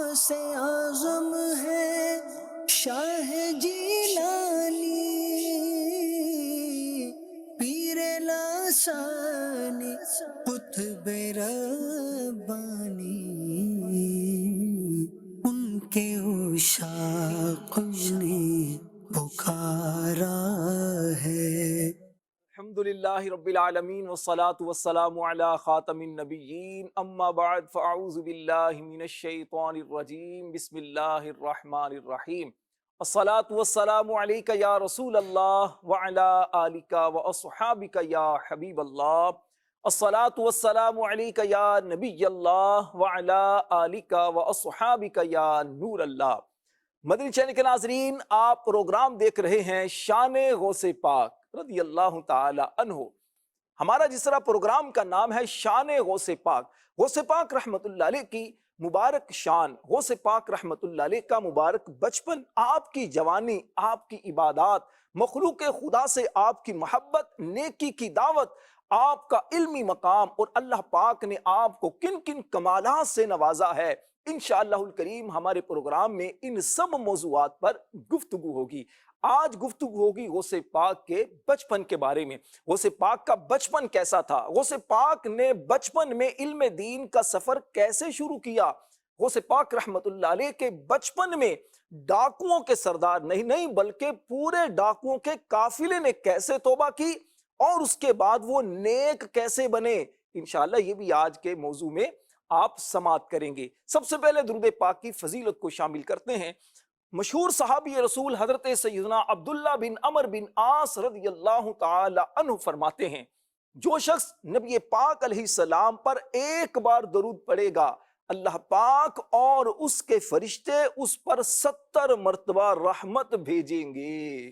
غوث اعظم ہے شاہ جیلانی، پیر لاسانی قطب ربانی، ان کے عشاق نے پکارا ہے۔ الحمد للہ رب العالمین والصلاة والسلام علی خاتم النبیین، اما بعد فاعوذ باللہ من الشیطان الرجیم، بسم اللہ الرحمن الرحیم۔ الصلاة والسلام علیک یا رسول اللہ وعلی آلک واصحابک یا حبیب اللہ۔ الصلاة والسلام علیک یا نبی اللہ وعلی آلک واصحابک یا نور اللہ۔ مدنی چینل کے ناظرین، آپ پروگرام دیکھ رہے ہیں شان غوث پاک رضی اللہ تعالی عنہ۔ ہمارا جس طرح پروگرام کا نام ہے شان غوث پاک، غوث پاک رحمت اللہ علیہ کی مبارک شان، غوث پاک رحمت اللہ علیہ کا مبارک بچپن، آپ کی جوانی، آپ کی عبادات، مخلوق خدا سے آپ کی محبت، نیکی کی دعوت، آپ کا علمی مقام، اور اللہ پاک نے آپ کو کن کن کمالات سے نوازا ہے۔ انشاءاللہ الکریم ہمارے پروگرام میں ان سب موضوعات پر گفتگو ہوگی۔ آج گفتگو ہوگی غوث پاک کے بچپن کے بارے میں۔ غوث پاک کا بچپن کیسا تھا؟ غوث پاک نے بچپن میں علم دین کا سفر کیسے شروع کیا؟ غوث پاک رحمت اللہ علیہ کے بچپن میں ڈاکوؤں کے سردار نہیں بلکہ پورے ڈاکوؤں کے قافلے نے کیسے توبہ کی، اور اس کے بعد وہ نیک کیسے بنے، انشاءاللہ یہ بھی آج کے موضوع میں آپ سماعت کریں گے۔ سب سے پہلے درود پاک کی فضیلت کو شامل کرتے ہیں۔ مشہور صحابی رسول حضرت سیدنا عبداللہ بن عمر بن عاص رضی اللہ تعالی عنہ فرماتے ہیں، جو شخص نبی پاک علیہ السلام پر ایک بار درود پڑے گا، اللہ پاک اور اس کے فرشتے اس پر 70 مرتبہ رحمت بھیجیں گے۔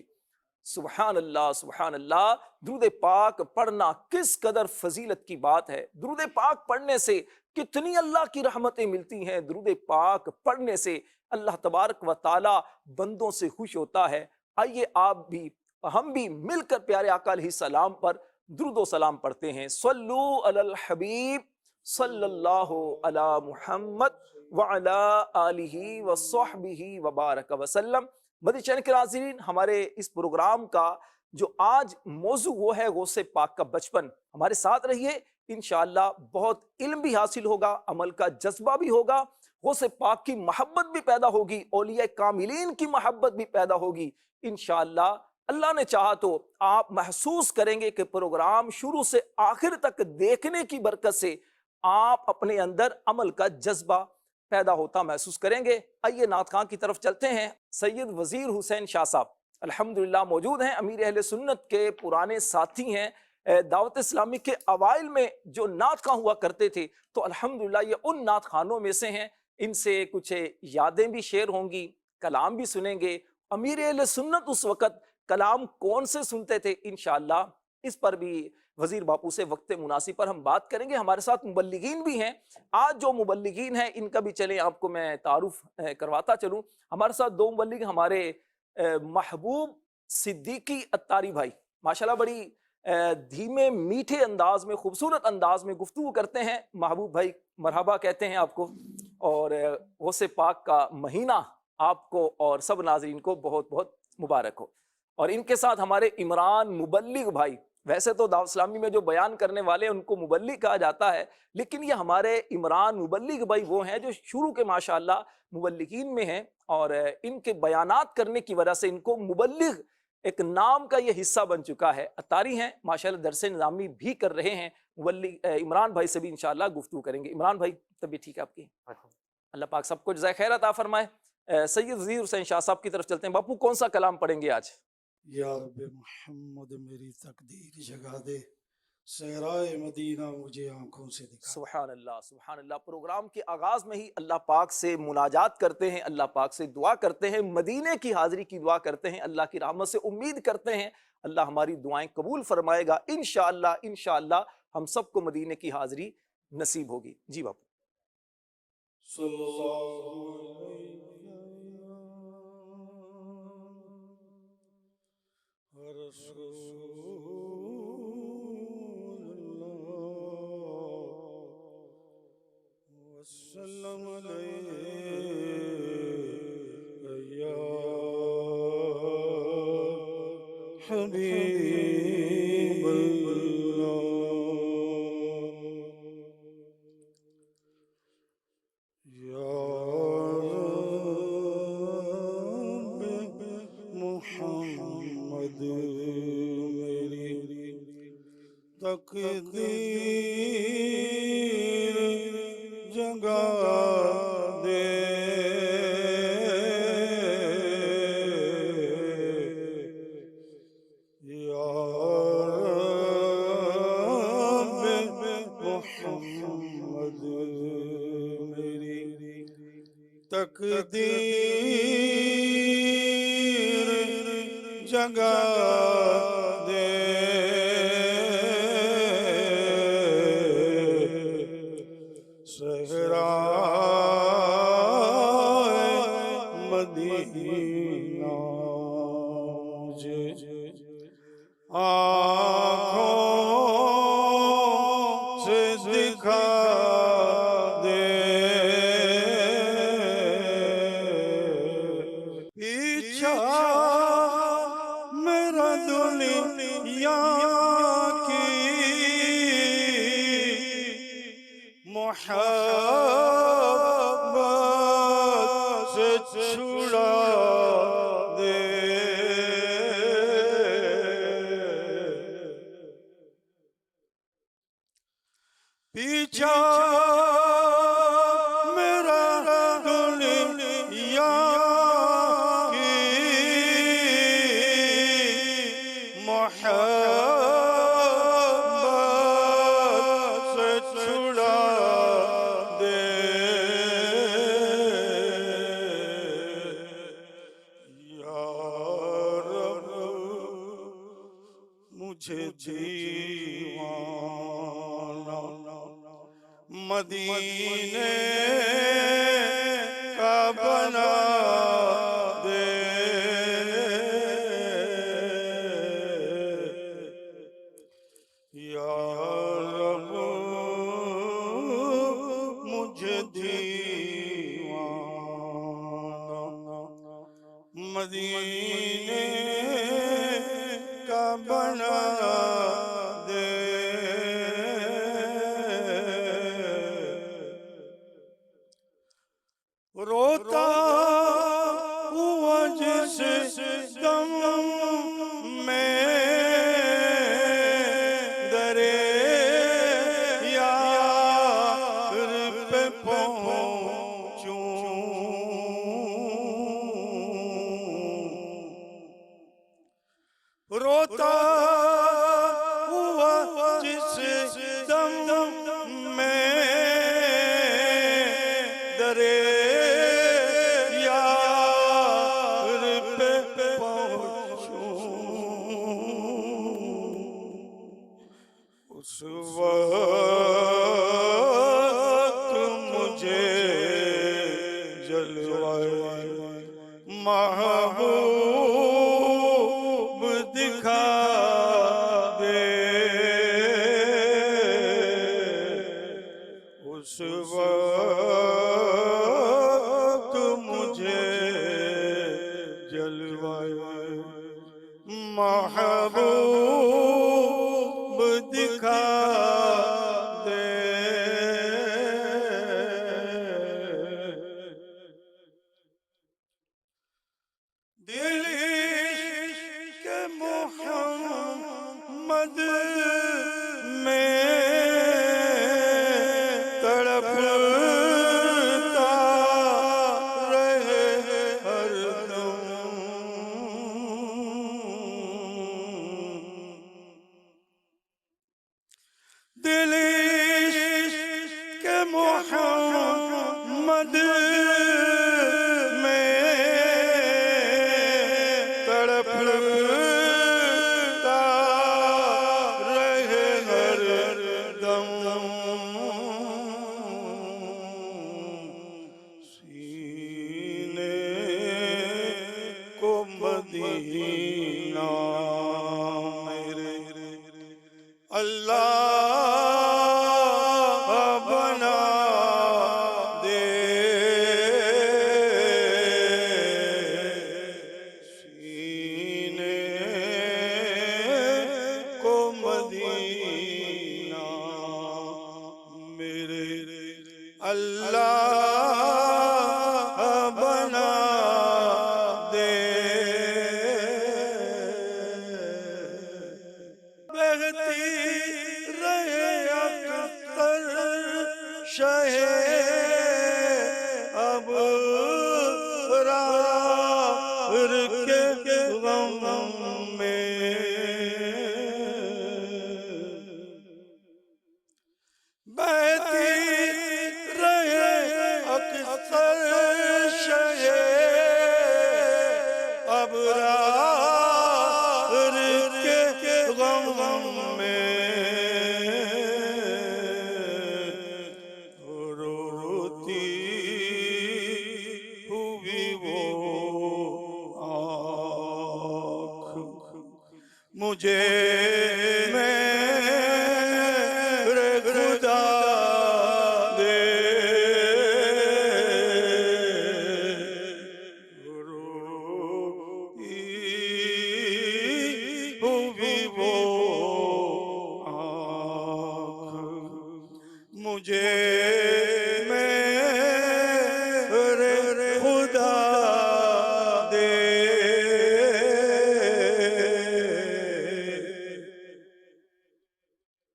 سبحان اللہ، سبحان اللہ۔ درود پاک پڑھنا کس قدر فضیلت کی بات ہے۔ درود پاک پڑھنے سے کتنی اللہ کی رحمتیں ملتی ہیں۔ درود پاک پڑھنے سے اللہ تبارک و تعالی بندوں سے خوش ہوتا ہے۔ آئیے آپ بھی ہم بھی مل کر پیارے آقا علیہ السلام پر درود و سلام پڑھتے ہیں۔ صلو علی الحبیب صلی اللہ علی محمد وعلی آلہ وصحبہ وبارک وسلم۔ مدنی چینل کے ناظرین، ہمارے اس پروگرام کا جو آج موضوع وہ ہے غوث پاک کا بچپن۔ ہمارے ساتھ رہیے، انشاءاللہ بہت علم بھی حاصل ہوگا، عمل کا جذبہ بھی ہوگا، غوث پاک کی محبت بھی پیدا ہوگی، اولیاء کاملین کی محبت بھی پیدا ہوگی انشاءاللہ۔ اللہ نے چاہا تو آپ محسوس کریں گے کہ پروگرام شروع سے آخر تک دیکھنے کی برکت سے آپ اپنے اندر عمل کا جذبہ پیدا ہوتا محسوس کریں گے۔ آئیے نعت خواں کی طرف چلتے ہیں۔ سید وزیر حسین شاہ صاحب الحمدللہ موجود ہیں، امیر اہل سنت کے پرانے ساتھی ہیں۔ دعوت اسلامی کے اوائل میں جو نعت خواں ہوا کرتے تھے، تو الحمدللہ یہ ان نعت خانوں میں سے ہیں۔ ان سے کچھ یادیں بھی شیئر ہوں گی، کلام بھی سنیں گے۔ امیر اہل سنت اس وقت کلام کون سے سنتے تھے، انشاءاللہ اس پر بھی وزیر باپو سے وقت مناسب پر ہم بات کریں گے۔ ہمارے ساتھ مبلغین بھی ہیں۔ آج جو مبلغین ہیں ان کا بھی چلیں آپ کو میں تعارف کرواتا چلوں۔ ہمارے ساتھ دو مبلغ، ہمارے محبوب صدیقی اتاری بھائی، ماشاءاللہ بڑی دھیمے میٹھے انداز میں، خوبصورت انداز میں گفتگو کرتے ہیں۔ محبوب بھائی مرحبا کہتے ہیں آپ کو، اور غوث پاک کا مہینہ آپ کو اور سب ناظرین کو بہت بہت مبارک ہو۔ اور ان کے ساتھ ہمارے عمران مبلغ بھائی، ویسے تو دعوت اسلامی میں جو بیان کرنے والے ان کو مبلغ کہا جاتا ہے، لیکن یہ ہمارے عمران مبلغ بھائی وہ ہیں جو شروع کے ماشاءاللہ مبلغین میں ہیں، اور ان کے بیانات کرنے کی وجہ سے ان کو مبلغ ایک نام کا یہ حصہ بن چکا ہے۔ اتاری ہیں ماشاءاللہ، درس نظامی بھی کر رہے ہیں۔ مبلغ عمران بھائی سے بھی انشاءاللہ گفتگو کریں گے۔ عمران بھائی طبیعت ٹھیک ہے آپ کی؟ اللہ پاک سب کو جزائے خیر عطا فرمائے۔ سید وزیر حسین شاہ صاحب کی طرف چلتے ہیں۔ باپو کون سا کلام پڑھیں گے آج؟ یا رب محمد میری تقدیر جگا دے، صحرائے مدینہ مجھے آنکھوں سے دکھا۔ سبحان اللہ، سبحان اللہ۔ پروگرام کے آغاز میں ہی اللہ پاک سے مناجات کرتے ہیں، اللہ پاک سے دعا کرتے ہیں، مدینے کی حاضری کی دعا کرتے ہیں، اللہ کی رحمت سے امید کرتے ہیں اللہ ہماری دعائیں قبول فرمائے گا انشاءاللہ۔ انشاءاللہ ہم سب کو مدینے کی حاضری نصیب ہوگی۔ جی باپو۔ صلی اللہ علیہ رسول اللہ وسلم علیہ حبیب اللہ یا رب محمد میری تقدیر جگا دے یا رب محمد میری تقدیر جگا دے صحرائے مدینہ مجھے آنکھوں سے دکھا دے پیچھا میرا دنیا کی محبت سے چھڑا دے پیچھا میرا دنیا کی محبت سے چھڑا دے یا رب مجھے دیوانہ مدینے کا بنا دے یا رب مجھے دیوانہ مدینے کا بنا دے روتا ہوا جس دم میں دریار پہ پہنچوں روتا ہوا جس دم میں دریار پہ پہنچوں اس وقت مجھے جلوہ محبوب دکھا دے اس وقت مجھے جلوہ محبوب دکھا دے دل عشق محمد میں تڑپتا رہے ہر دم دل عشق محمد میں تڑپتا رہے ہر دم سینے کو مدینہ میرے اللہ بنا دے سینے ابرار کے غم میں روتی ہوئی وہ آنکھ مجھے میرے خدا دے روتی ہوئی وہ آنکھ مجھے میرے خدا دے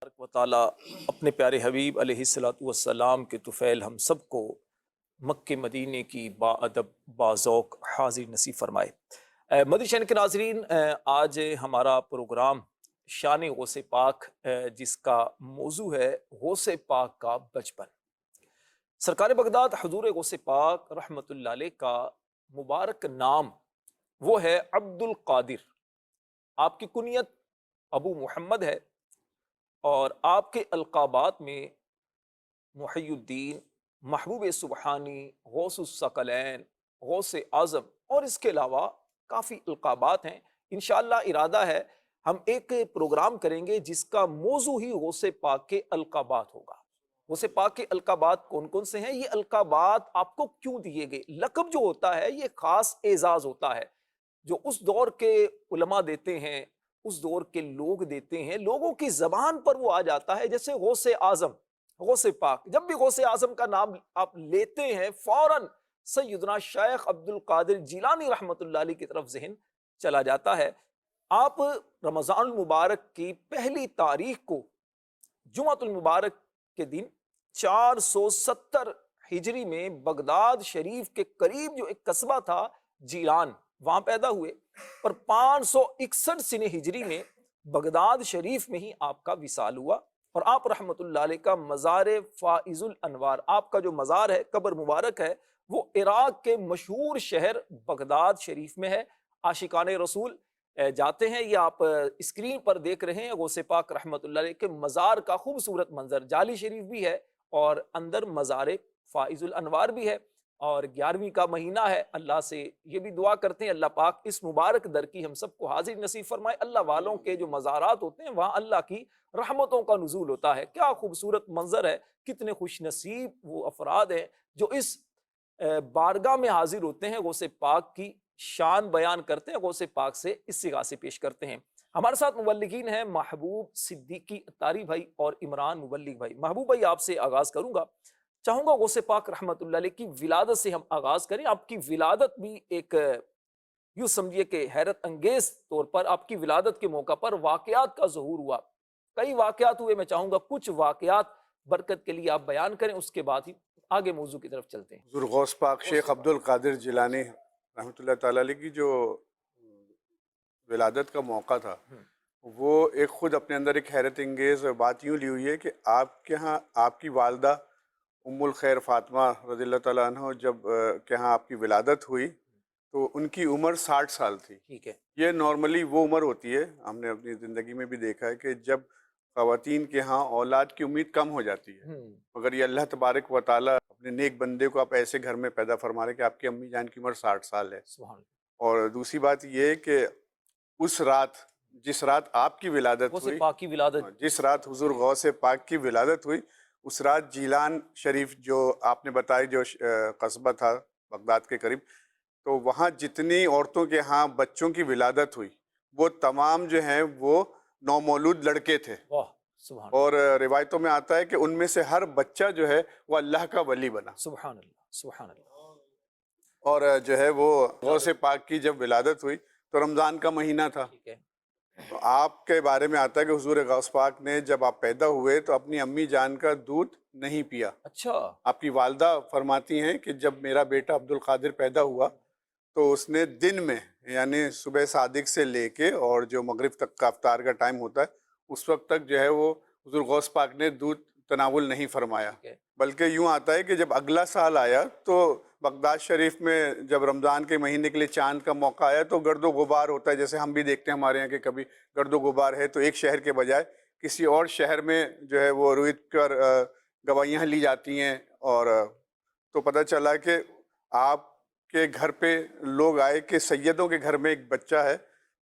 تبارک و تعالیٰ اپنے پیارے حبیب علیہ الصلوۃ والسلام کے طفیل ہم سب کو مکہ مدینے کی با ادب با ذوق حاضر نصیب فرمائے۔ مدنی چینل کے ناظرین، آج ہمارا پروگرام شان غوث پاک جس کا موضوع ہے غوث پاک کا بچپن۔ سرکار بغداد حضور غوث پاک رحمۃ اللہ علیہ کا مبارک نام وہ ہے عبد القادر۔ آپ کی کنیت ابو محمد ہے اور آپ کے القابات میں محی الدین، محبوب سبحانی، غوث الثقلین، غوث اعظم اور اس کے علاوہ کافی القابات ہیں۔ انشاءاللہ ارادہ ہے ہم ایک پروگرام کریں گے جس کا موضوع ہی غوث پاک کے القابات ہوگا۔ غوث پاک کے القابات کون کون سے ہیں، یہ القابات آپ کو کیوں دیے گئے؟ لقب جو ہوتا ہے یہ خاص اعزاز ہوتا ہے جو اس دور کے علماء دیتے ہیں، اس دور کے لوگ دیتے ہیں، لوگوں کی زبان پر وہ آ جاتا ہے۔ جیسے غوث اعظم، غوث پاک، جب بھی غوث اعظم کا نام آپ لیتے ہیں فوراً سیدنا شیخ عبد القادر جیلانی رحمۃ اللہ علیہ کی طرف ذہن چلا جاتا ہے۔ آپ رمضان المبارک کی پہلی تاریخ کو جمعۃ المبارک کے دن 470 ہجری میں بغداد شریف کے قریب جو ایک قصبہ تھا جیلان، وہاں پیدا ہوئے، اور 561 سنہ ہجری میں بغداد شریف میں ہی آپ کا وصال ہوا، اور آپ رحمۃ اللہ علیہ کا مزار فائز الانوار، آپ کا جو مزار ہے، قبر مبارک ہے، وہ عراق کے مشہور شہر بغداد شریف میں ہے۔ عاشقان رسول جاتے ہیں، یہ آپ اسکرین پر دیکھ رہے ہیں غوث پاک رحمۃ اللہ علیہ کے مزار کا خوبصورت منظر، جعلی شریف بھی ہے اور اندر مزار فائز الانوار بھی ہے، اور 11ویں کا مہینہ ہے۔ اللہ سے یہ بھی دعا کرتے ہیں اللہ پاک اس مبارک در کی ہم سب کو حاضر نصیب فرمائے۔ اللہ والوں کے جو مزارات ہوتے ہیں وہاں اللہ کی رحمتوں کا نزول ہوتا ہے۔ کیا خوبصورت منظر ہے، کتنے خوش نصیب وہ افراد ہیں جو اس بارگاہ میں حاضر ہوتے ہیں، غوث پاک کی شان بیان کرتے ہیں، غوث پاک سے استغاثے پیش کرتے ہیں۔ ہمارے ساتھ مبلغین ہیں محبوب صدیقی اتاری بھائی اور عمران مبلغ بھائی۔ محبوب بھائی آپ سے آغاز کروں گا، چاہوں گا غوث پاک رحمۃ اللہ علیہ کی ولادت سے ہم آغاز کریں۔ آپ کی ولادت بھی ایک یوں سمجھیے کہ حیرت انگیز طور پر آپ کی ولادت کے موقع پر واقعات کا ظہور ہوا، کئی واقعات ہوئے، میں چاہوں گا کچھ واقعات برکت کے لیے آپ بیان کریں، اس کے بعد ہی آگے موضوع کی طرف چلتے ہیں۔ حضور غوث پاک شیخ عبد القادر جیلانی رحمۃ اللہ تعالیٰ علیہ کی جو ولادت کا موقع تھا وہ ایک خود اپنے اندر ایک حیرت انگیز بات یوں لی ہوئی ہے کہ آپ کے ہاں آپ کی والدہ ام الخیر فاطمہ رضی اللہ تعالیٰ عنہ جب کے ہاں آپ کی ولادت ہوئی تو ان کی عمر 60 سال تھی۔ ٹھیک ہے، یہ نارملی وہ عمر ہوتی ہے، ہم نے اپنی زندگی میں بھی دیکھا ہے کہ جب خواتین کے ہاں اولاد کی امید کم ہو جاتی ہے، مگر یہ اللہ تبارک و تعالیٰ اپنے نیک بندے کو آپ ایسے گھر میں پیدا فرما رہے کہ آپ کی امی جان کی عمر 60 سال ہے۔ سبحان اللہ۔ اور دوسری بات یہ کہ اس رات جس رات آپ کی ولادت غوث ہوئی، پاک کی ولادت، جس رات حضور غوث پاک کی ولادت ہوئی، اس رات جیلان شریف جو آپ نے بتائی جو قصبہ تھا بغداد کے قریب، تو وہاں جتنی عورتوں کے ہاں بچوں کی ولادت ہوئی وہ تمام جو ہیں وہ نومولود لڑکے تھے، واہ سبحان اللہ، اور روایتوں میں آتا ہے کہ ان میں سے ہر بچہ جو ہے وہ اللہ کا ولی بنا، سبحان اللہ، سبحان اللہ۔ اور جو ہے وہ غوث پاک کی جب ولادت ہوئی تو رمضان کا مہینہ تھا۔ ٹھیک ہے، تو آپ کے بارے میں آتا ہے کہ حضور غوث پاک نے جب آپ پیدا ہوئے تو اپنی امی جان کا دودھ نہیں پیا۔ اچھا، آپ کی والدہ فرماتی ہیں کہ جب میرا بیٹا عبد القادر پیدا ہوا تو اس نے دن میں یعنی صبح صادق سے لے کے اور جو مغرب تک کا افطار کا ٹائم ہوتا ہے اس وقت تک جو ہے وہ حضور غوث پاک نے دودھ تناول نہیں فرمایا، ٹھیک ہے۔ بلکہ یوں آتا ہے کہ جب اگلا سال آیا تو بغداد شریف میں جب رمضان کے مہینے کے لیے چاند کا موقع آیا تو گرد و غبار ہوتا ہے، جیسے ہم بھی دیکھتے ہیں ہمارے یہاں کہ کبھی گرد و غبار ہے تو ایک شہر کے بجائے کسی اور شہر میں جو ہے وہ رویت کر گواہیاں لی جاتی ہیں، اور تو پتہ چلا کہ آپ کے گھر پہ لوگ آئے کہ سیدوں کے گھر میں ایک بچہ ہے،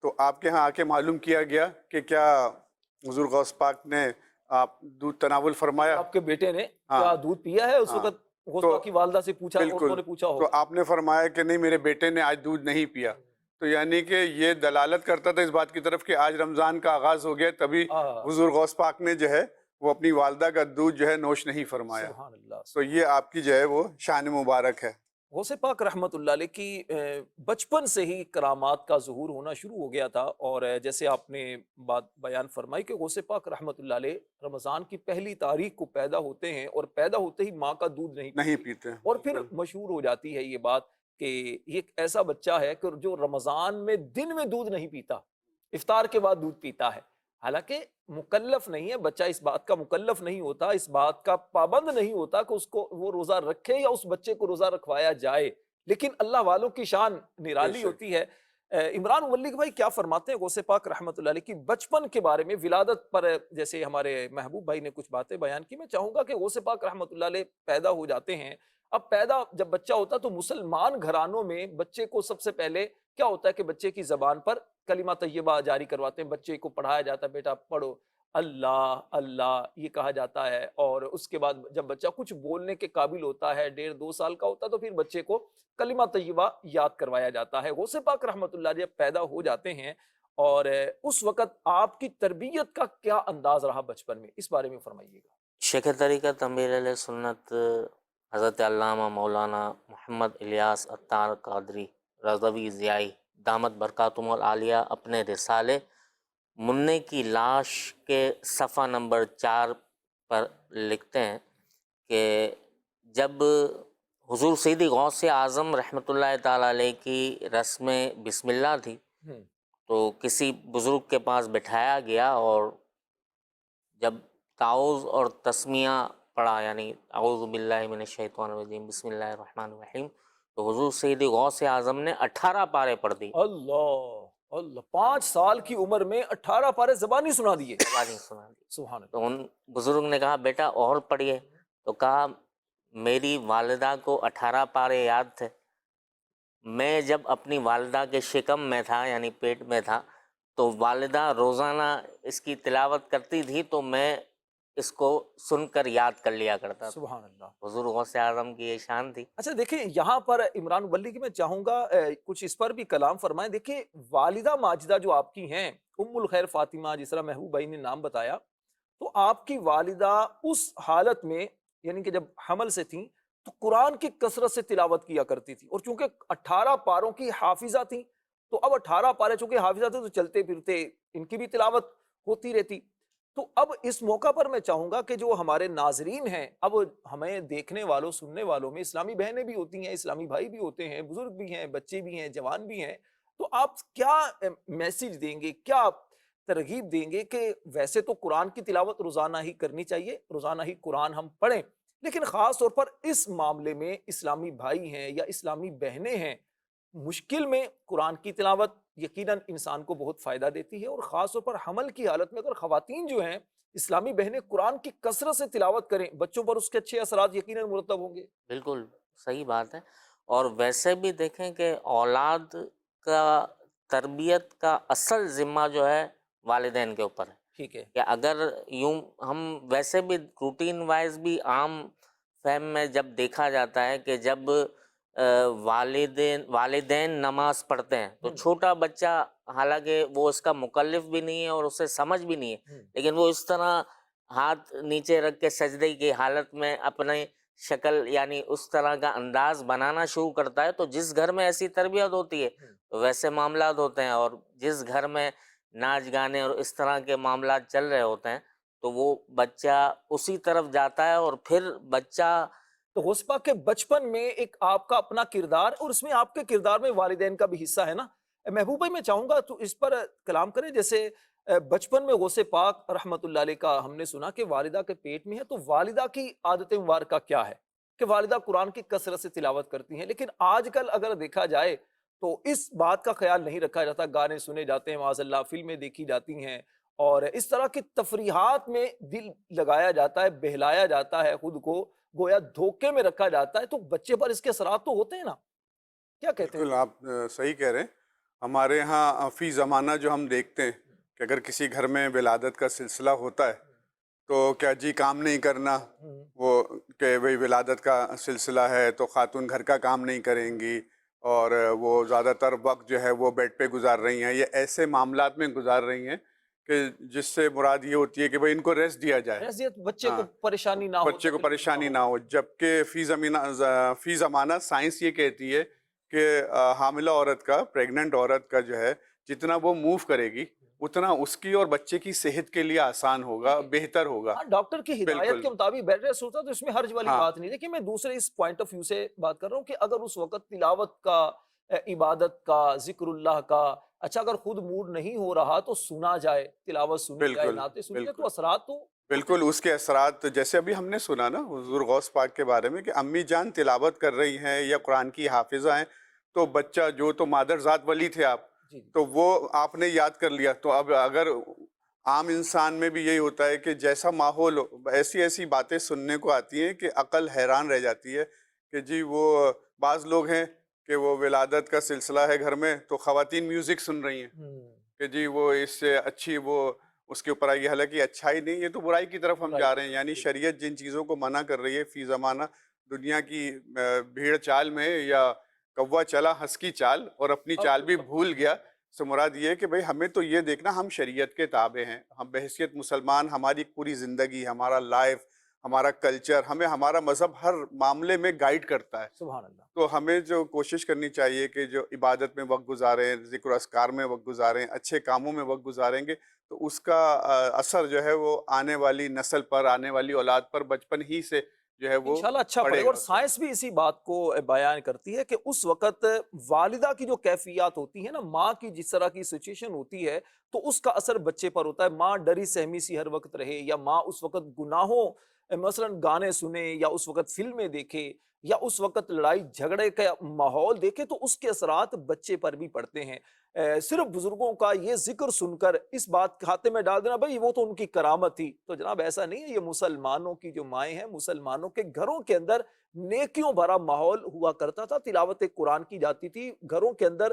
تو آپ کے ہاں آ کے معلوم کیا گیا کہ کیا حضور غوث پاک نے آپ دودھ تناول فرمایا؟ آپ کے بیٹے نے ہاں کیا دودھ پیا ہے؟ اس ہاں وقت غوث تو پاک کی والدہ سے پوچھا، عورتوں بالکل، نے پوچھا تو ہوگا۔ آپ نے فرمایا کہ نہیں میرے بیٹے نے آج دودھ نہیں پیا، تو یعنی کہ یہ دلالت کرتا تھا اس بات کی طرف کہ آج رمضان کا آغاز ہو گیا، تبھی حضور غوث پاک نے جو ہے وہ اپنی والدہ کا دودھ جو ہے نوش نہیں فرمایا، سبحان اللہ۔ تو یہ آپ کی جو ہے وہ شان مبارک ہے۔ غوث پاک رحمت اللہ علیہ کی بچپن سے ہی کرامات کا ظہور ہونا شروع ہو گیا تھا، اور جیسے آپ نے بات بیان فرمائی کہ غوث پاک رحمت اللہ علیہ رمضان کی پہلی تاریخ کو پیدا ہوتے ہیں اور پیدا ہوتے ہی ماں کا دودھ نہیں پیتے، اور پھر مشہور ہو جاتی ہے یہ بات کہ یہ ایک ایسا بچہ ہے کہ جو رمضان میں دن میں دودھ نہیں پیتا، افطار کے بعد دودھ پیتا ہے، حالانکہ مکلف نہیں ہے بچہ، اس بات کا مکلف نہیں ہوتا، اس بات کا پابند نہیں ہوتا کہ اس کو وہ روزہ رکھے یا اس بچے کو روزہ رکھوایا جائے، لیکن اللہ والوں کی شان نرالی ہوتی ہے۔ عمران ملک بھائی کیا فرماتے ہیں غوث پاک رحمت اللہ علیہ کی بچپن کے بارے میں، ولادت پر جیسے ہمارے محبوب بھائی نے کچھ باتیں بیان کی، میں چاہوں گا کہ غوث پاک رحمت اللہ علیہ پیدا ہو جاتے ہیں۔ اب پیدا جب بچہ ہوتا تو مسلمان گھرانوں میں بچے کو سب سے پہلے کیا ہوتا ہے کہ بچے کی زبان پر کلمہ طیبہ جاری کرواتے ہیں، بچے کو پڑھایا جاتا ہے، بیٹا پڑھو اللہ اللہ یہ کہا جاتا ہے، اور اس کے بعد جب بچہ کچھ بولنے کے قابل ہوتا ہے، 1.5-2 سال کا ہوتا ہے، تو پھر بچے کو کلمہ طیبہ یاد کروایا جاتا ہے۔ غوث پاک رحمت اللہ علیہ پیدا ہو جاتے ہیں، اور اس وقت آپ کی تربیت کا کیا انداز رہا بچپن میں، اس بارے میں فرمائیے گا۔ شیخ طریقت امیر علیہ سنت حضرت علامہ مولانا محمد الیاس عطار قادری رضوی ضیائی دامت برکاتہم العالیہ اپنے رسالے منع کی لاش کے صفحہ نمبر 4 پر لکھتے ہیں کہ جب حضور سیدی غوث اعظم رحمۃ اللہ تعالیٰ علیہ کی رسم بسم اللہ تھی، تو کسی بزرگ کے پاس بٹھایا گیا، اور جب تعوذ اور تسمیہ پڑھا، یعنی اعوذ باللہ من الشیطان الرجیم بسم اللہ الرحمن الرحیم، تو حضور سیدی غوث اعظم نے 18 پارے پڑھ دی۔ اللہ اللہ، 5 سال کی عمر میں 18 پارے زبانی سنا دیے، زبانی سنا دی۔ سبحان اللہ۔ تو ان بزرگ نے کہا بیٹا اور پڑھیے، تو کہا میری والدہ کو 18 پارے یاد تھے، میں جب اپنی والدہ کے شکم میں تھا یعنی پیٹ میں تھا تو والدہ روزانہ اس کی تلاوت کرتی تھی، تو میں اس کو سن کر یاد کر لیا کرتا تھا۔ سبحان اللہ۔ حضور غوث اعظم کی یہ شان تھی۔ اچھا دیکھیں یہاں پر عمران ملک میں چاہوں گا کچھ اس پر بھی کلام فرمائیں۔ دیکھیں والدہ ماجدہ جو آپ کی ہیں ام الخیر فاطمہ، جس طرح محبوب بھائی نے نام بتایا، تو آپ کی والدہ اس حالت میں یعنی کہ جب حمل سے تھیں تو قرآن کی کثرت سے تلاوت کیا کرتی تھی، اور چونکہ 18 پاروں کی حافظہ تھیں، تو اب 18 پارے چونکہ حافظہ تھے تو چلتے پھرتے ان کی بھی تلاوت ہوتی رہتی۔ تو اب اس موقع پر میں چاہوں گا کہ جو ہمارے ناظرین ہیں، اب ہمیں دیکھنے والوں سننے والوں میں اسلامی بہنیں بھی ہوتی ہیں، اسلامی بھائی بھی ہوتے ہیں، بزرگ بھی ہیں، بچے بھی ہیں، جوان بھی ہیں، تو آپ کیا میسج دیں گے، کیا ترغیب دیں گے کہ ویسے تو قرآن کی تلاوت روزانہ ہی کرنی چاہیے، روزانہ ہی قرآن ہم پڑھیں، لیکن خاص طور پر اس معاملے میں اسلامی بھائی ہیں یا اسلامی بہنیں ہیں مشکل میں، قرآن کی تلاوت یقیناً انسان کو بہت فائدہ دیتی ہے، اور خاص طور پر حمل کی حالت میں اگر خواتین جو ہیں اسلامی بہنیں قرآن کی کثرت سے تلاوت کریں، بچوں پر اس کے اچھے اثرات یقیناً مرتب ہوں گے۔ بالکل صحیح بات ہے۔ اور ویسے بھی دیکھیں کہ اولاد کا تربیت کا اصل ذمہ جو ہے والدین کے اوپر ہے، ٹھیک ہے، کہ اگر یوں ہم ویسے بھی روٹین وائز بھی عام فہم میں جب دیکھا جاتا ہے کہ جب والدین نماز پڑھتے ہیں تو چھوٹا بچہ، حالانکہ وہ اس کا مکلف بھی نہیں ہے اور اسے سمجھ بھی نہیں ہے، لیکن وہ اس طرح ہاتھ نیچے رکھ کے سجدے کی حالت میں اپنے شکل یعنی اس طرح کا انداز بنانا شروع کرتا ہے، تو جس گھر میں ایسی تربیت ہوتی ہے تو ویسے معاملات ہوتے ہیں، اور جس گھر میں ناچ گانے اور اس طرح کے معاملات چل رہے ہوتے ہیں تو وہ بچہ اسی طرف جاتا ہے، اور پھر بچہ تو غوث پاک کے بچپن میں ایک آپ کا اپنا کردار، اور اس میں آپ کے کردار میں والدین کا بھی حصہ ہے نا۔ محبوب بھائی میں چاہوں گا تو اس پر کلام کریں، جیسے بچپن میں غوث پاک رحمت اللہ علیہ کا ہم نے سنا کہ والدہ کے پیٹ میں ہے، تو والدہ کی عادت مبارکہ کیا ہے کہ والدہ قرآن کی کثرت سے تلاوت کرتی ہیں، لیکن آج کل اگر دیکھا جائے تو اس بات کا خیال نہیں رکھا جاتا، گانے سنے جاتے ہیں معاذ اللہ، فلمیں دیکھی جاتی ہیں، اور اس طرح کی تفریحات میں دل لگایا جاتا ہے، بہلایا جاتا ہے، خود کو گویا دھوکے میں رکھا جاتا ہے، تو بچے پر اس کے اثرات تو ہوتے ہیں نا، کیا کہتے ہیں؟ بالکل آپ صحیح کہہ رہے ہیں. ہمارے ہاں فی زمانہ جو ہم دیکھتے ہیں کہ اگر کسی گھر میں ولادت کا سلسلہ ہوتا ہے تو کیا جی کام نہیں کرنا، وہ کہ بھئی ولادت کا سلسلہ ہے تو خاتون گھر کا کام نہیں کریں گی، اور وہ زیادہ تر وقت جو ہے وہ بیڈ پہ گزار رہی ہیں، یہ ایسے معاملات میں گزار رہی ہیں کہ جس سے مراد یہ ہوتی ہے کہ بھئی ان کو ریسٹ دیا جائے، حیثیت بچے کو ہاں، پریشانی نہ ہو، بچے کو تکلیف پریشانی نہ ہو. جبکہ فی زمانہ سائنس یہ کہتی ہے کہ حاملہ عورت کا، پریگننٹ عورت کا جو ہے جتنا وہ موو کرے گی اتنا اس کی اور بچے کی صحت کے لیے آسان ہوگا، بہتر ہوگا. ہاں ڈاکٹر کی ہدایت بالکل، کے مطابق بیڈ ریسٹ ہوتا ہے، تو اس میں حرج والی ہاں بات نہیں. دیکھیں میں دوسرے اس پوائنٹ آف ویو سے بات کر رہا ہوں کہ اگر اس وقت تلاوت کا، عبادت کا، ذکر اللہ کا، اچھا اگر خود موڈ نہیں ہو رہا تو سنا جائے، تلاوت سنی جائے، بالکل نعتیں سنی جائے، بالکل تو اثرات تو ہوتے بالکل اس کے اثرات جیسے ابھی ہم نے سنا نا حضور غوث پاک کے بارے میں کہ امی جان تلاوت کر رہی ہیں یا قرآن کی حافظہ ہیں، تو بچہ جو تو مادر ذات ولی تھے آپ، جی تو وہ آپ نے یاد کر لیا. تو اب اگر عام انسان میں بھی یہی ہوتا ہے کہ جیسا ماحول ہو، ایسی ایسی باتیں سننے کو آتی ہیں کہ عقل حیران رہ جاتی ہے کہ جی وہ بعض لوگ ہیں کہ وہ ولادت کا سلسلہ ہے گھر میں تو خواتین میوزک سن رہی ہیں کہ جی وہ اس سے اچھی وہ اس کے اوپر آئی. حالانکہ اچھائی نہیں، یہ تو برائی کی طرف ہم جا رہے ہیں. یعنی شریعت جن چیزوں کو منع کر رہی ہے فی زمانہ دنیا کی بھیڑ چال میں، یا کوا چلا ہنس کی چال اور اپنی چال بھی بھول گیا، سے مراد یہ ہے کہ بھئی ہمیں تو یہ دیکھنا ہم شریعت کے تابع ہیں، ہم بحیثیت مسلمان، ہماری پوری زندگی، ہمارا لائف، ہمارا کلچر، ہمیں ہمارا مذہب ہر معاملے میں گائیڈ کرتا ہے. سبحان اللہ. تو ہمیں جو کوشش کرنی چاہیے کہ جو عبادت میں وقت گزاریں، ذکر و اذکار میں وقت گزاریں، اچھے کاموں میں وقت گزاریں گے تو اس کا اثر جو ہے وہ آنے والی نسل پر، آنے والی اولاد پر بچپن ہی سے جو ہے وہ انشاءاللہ اچھا پڑے پڑے گا، اور گا. سائنس بھی اسی بات کو بیان کرتی ہے کہ اس وقت والدہ کی جو کیفیات ہوتی ہیں نا، ماں کی جس طرح کی سچویشن ہوتی ہے تو اس کا اثر بچے پر ہوتا ہے. ماں ڈری سہمی سی ہر وقت رہے، یا ماں اس وقت گناہوں، مثلا گانے سنے، یا اس وقت فلمیں دیکھے، یا اس وقت لڑائی جھگڑے کا ماحول دیکھے، تو اس کے اثرات بچے پر بھی پڑتے ہیں. صرف بزرگوں کا یہ ذکر سن کر اس بات کے خاتے میں ڈال دینا بھائی وہ تو ان کی کرامت تھی، تو جناب ایسا نہیں ہے. یہ مسلمانوں کی جو مائیں ہیں، مسلمانوں کے گھروں کے اندر نیکیوں بھرا ماحول ہوا کرتا تھا، تلاوت قرآن کی جاتی تھی گھروں کے اندر.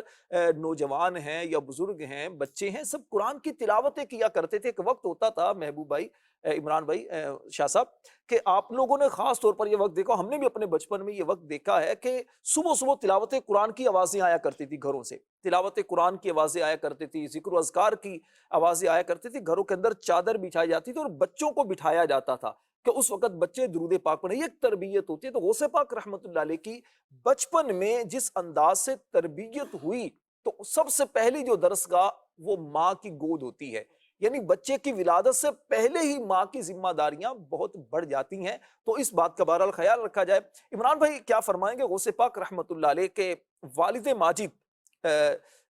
نوجوان ہیں یا بزرگ ہیں، بچے ہیں، سب قرآن کی تلاوتیں کیا کرتے تھے. ایک وقت ہوتا تھا محبوب بھائی، عمران بھائی، شاہ صاحب، کہ آپ لوگوں نے خاص طور پر یہ وقت دیکھا، ہم نے بھی اپنے بچپن میں یہ وقت دیکھا ہے کہ صبح صبح تلاوت قرآن کی آوازیں آیا کرتی تھی گھروں سے، تلاوت قرآن کی آوازیں آیا کرتی تھی، ذکر و اذکار کی آوازیں آیا کرتی تھی. گھروں کے اندر چادر بچھائی جاتی تھی اور بچوں کو بٹھایا جاتا تھا کہ اس وقت بچے درود پاک پڑھیں. یہ ایک تربیت ہوتی ہے. تو غوث پاک رحمت اللہ علیہ کی بچپن میں جس انداز سے تربیت ہوئی، تو سب سے پہلی جو درسگاہ وہ ماں کی گود ہوتی ہے. یعنی بچے کی ولادت سے پہلے ہی ماں کی ذمہ داریاں بہت بڑھ جاتی ہیں. تو اس بات کا بہرحال خیال رکھا جائے. عمران بھائی کیا فرمائیں گے غوث پاک رحمت اللہ علیہ کے والد ماجد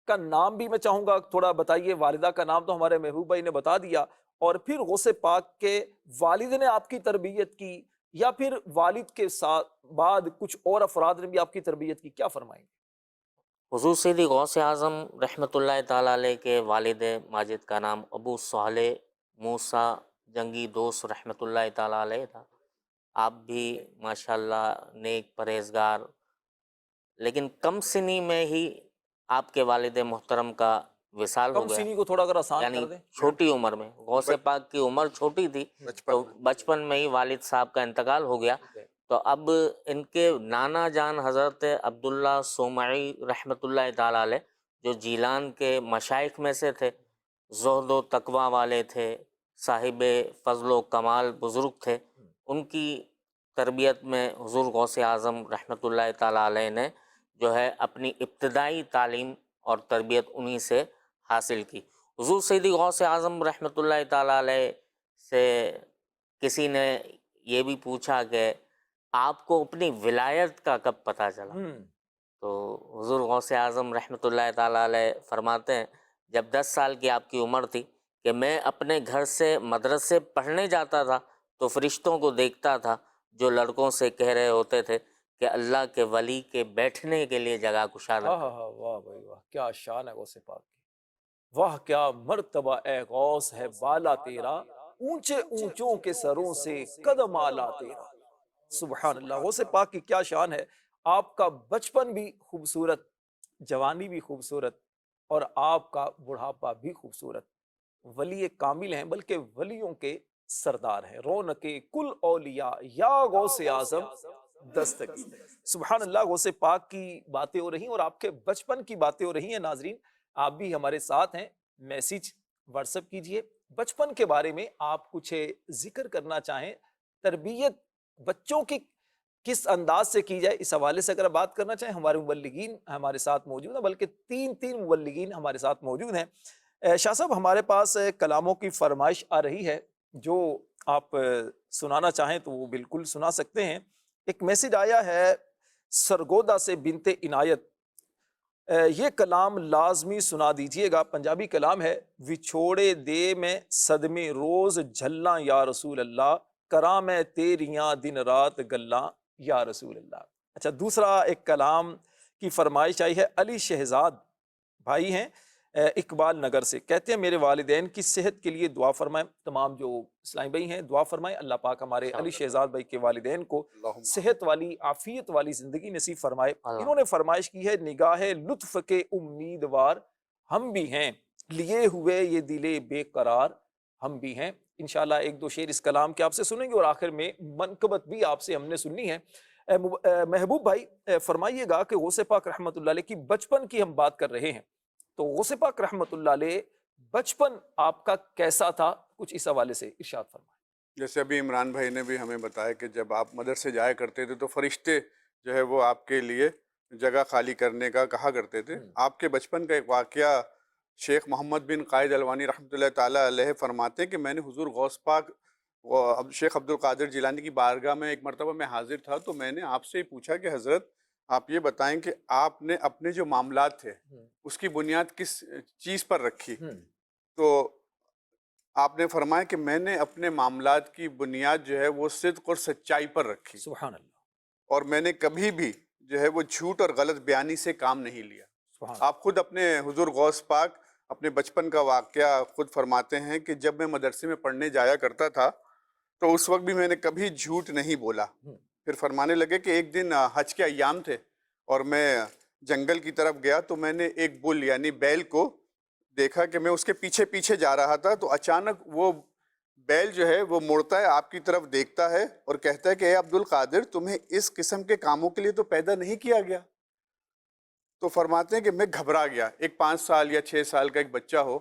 کا نام بھی میں چاہوں گا تھوڑا بتائیے. والدہ کا نام تو ہمارے محبوب بھائی نے بتا دیا، اور پھر غوث پاک کے والد نے آپ کی تربیت کی، یا پھر والد کے ساتھ بعد کچھ اور افراد نے بھی آپ کی تربیت کی، کیا فرمائیں گے؟ حضور سیدی غوث اعظم رحمۃ اللہ تعالیٰ علیہ کے والد ماجد کا نام ابو صالح موسیٰ جنگی دوست رحمۃ اللہ تعالیٰ علیہ تھا. آپ بھی ماشاءاللہ نیک پرہیزگار، لیکن کم سنی میں ہی آپ کے والد محترم کا وصال ہو کم گیا. سینی کو تھوڑا اگر آسان یعنی کر دیں. چھوٹی عمر میں، غوث پاک کی عمر چھوٹی تھی تو بچپن میں ہی والد صاحب کا انتقال ہو گیا. تو اب ان کے نانا جان حضرت عبداللہ صومعی رحمۃ اللہ تعالیٰ علیہ، جو جیلان کے مشائخ میں سے تھے، زہد و تقوی والے تھے، صاحب فضل و کمال بزرگ تھے، ان کی تربیت میں حضور غوث اعظم رحمۃ اللہ تعالیٰ علیہ نے جو ہے اپنی ابتدائی تعلیم اور تربیت انہی سے حاصل کی. حضور سیدی غوث اعظم رحمۃ اللہ تعالیٰ علیہ سے کسی نے یہ بھی پوچھا کہ آپ کو اپنی ولایت کا کب پتہ چلا؟ تو حضور غوث اعظم رحمۃ اللہ تعالیٰ علیہ فرماتے ہیں جب 10 سال کی آپ کی عمر تھی کہ میں اپنے گھر سے مدرسے پڑھنے جاتا تھا تو فرشتوں کو دیکھتا تھا جو لڑکوں سے کہہ رہے ہوتے تھے کہ اللہ کے ولی کے بیٹھنے کے لیے جگہ کشادہ ہاں ہاں ہاں، واہ بھائی واہ، کیا شان ہے غوث پاک کی، واہ کیا مرتبہ اے غوث ہے بالا تیرا، اونچے اونچوں کے سروں سے قدم آلا تیرا۔ سبحان اللہ، غوث پاک کی کیا شان ہے۔ آپ کا بچپن بھی خوبصورت، جوانی بھی خوبصورت، اور آپ کا بڑھاپا بھی خوبصورت۔ ولی کامل ہیں بلکہ ولیوں کے سردار ہیں، رونق کل اولیاء یا غوث اعظم دستگیر۔ سبحان اللہ، غوث پاک کی باتیں ہو رہی ہیں اور آپ کے بچپن کی باتیں ہو رہی ہیں۔ ناظرین آپ بھی ہمارے ساتھ ہیں، میسیج واٹس ایپ کیجئے، بچپن کے بارے میں آپ کچھ ذکر کرنا چاہیں، تربیت بچوں کی کس انداز سے کی جائے، اس حوالے سے اگر بات کرنا چاہیں، ہمارے مبلغین ہمارے ساتھ موجود ہیں، بلکہ تین مبلغین ہمارے ساتھ موجود ہیں۔ شاہ صاحب ہمارے پاس کلاموں کی فرمائش آ رہی ہے، جو آپ سنانا چاہیں تو وہ بالکل سنا سکتے ہیں۔ ایک میسیج آیا ہے سرگودا سے بنت عنایت، یہ کلام لازمی سنا دیجئے گا، پنجابی کلام ہے۔ وچھوڑے دے میں صدمے روز جھلاں یا رسول اللہ، کراں میں تیریاں دن رات گلاں یا رسول اللہ۔ اچھا، دوسرا ایک کلام کی فرمائش آئی ہے، علی شہزاد بھائی ہیں اقبال نگر سے، کہتے ہیں میرے والدین کی صحت کے لیے دعا فرمائیں۔ تمام جو اسلامی بھائی ہیں دعا فرمائیں، اللہ پاک ہمارے علی شہزاد بھائی کے والدین کو صحت والی عافیت والی زندگی نصیب فرمائے۔ انہوں نے فرمائش کی ہے، نگاہ لطف کے امیدوار ہم بھی ہیں، لیے ہوئے یہ دل بے قرار ہم بھی ہیں۔ انشاءاللہ ایک دو شعر اس کلام کے آپ سے سنیں گے اور آخر میں منقبت بھی آپ سے ہم نے سننی ہے۔ محبوب بھائی فرمائیے گا کہ غوث پاک رحمت اللہ علیہ کی بچپن کی ہم بات کر رہے ہیں، تو غوث پاک رحمت اللہ علیہ بچپن آپ کا کیسا تھا، کچھ اس حوالے سے ارشاد فرمائیں۔ جیسے ابھی عمران بھائی نے بھی ہمیں بتایا کہ جب آپ مدرسے جایا کرتے تھے تو فرشتے جو ہے وہ آپ کے لیے جگہ خالی کرنے کا کہا کرتے تھے۔ آپ کے بچپن کا ایک واقعہ شیخ محمد بن قائد الوانی رحمۃ اللہ تعالیٰ علیہ فرماتے ہیں کہ میں نے حضور غوث پاک شیخ عبد القادر جیلانی کی بارگاہ میں ایک مرتبہ میں حاضر تھا، تو میں نے آپ سے پوچھا کہ حضرت آپ یہ بتائیں کہ آپ نے اپنے جو معاملات تھے اس کی بنیاد کس چیز پر رکھی؟ تو آپ نے فرمایا کہ میں نے اپنے معاملات کی بنیاد جو ہے وہ صدق اور سچائی پر رکھی، سبحان اللہ، اور میں نے کبھی بھی جو ہے وہ جھوٹ اور غلط بیانی سے کام نہیں لیا۔ سبحان اللہ۔ آپ خود اپنے حضور غوث پاک اپنے بچپن کا واقعہ خود فرماتے ہیں کہ جب میں مدرسے میں پڑھنے جایا کرتا تھا تو اس وقت بھی میں نے کبھی جھوٹ نہیں بولا۔ پھر فرمانے لگے کہ ایک دن حج کے ایام تھے اور میں جنگل کی طرف گیا تو میں نے ایک بل یعنی بیل کو دیکھا کہ میں اس کے پیچھے پیچھے جا رہا تھا، تو اچانک وہ بیل جو ہے وہ مڑتا ہے، آپ کی طرف دیکھتا ہے اور کہتا ہے کہ اے عبد القادر، تمہیں اس قسم کے کاموں کے لیے تو پیدا نہیں کیا گیا۔ تو فرماتے ہیں کہ میں گھبرا گیا، ایک 5 سال یا 6 سال کا ایک بچہ ہو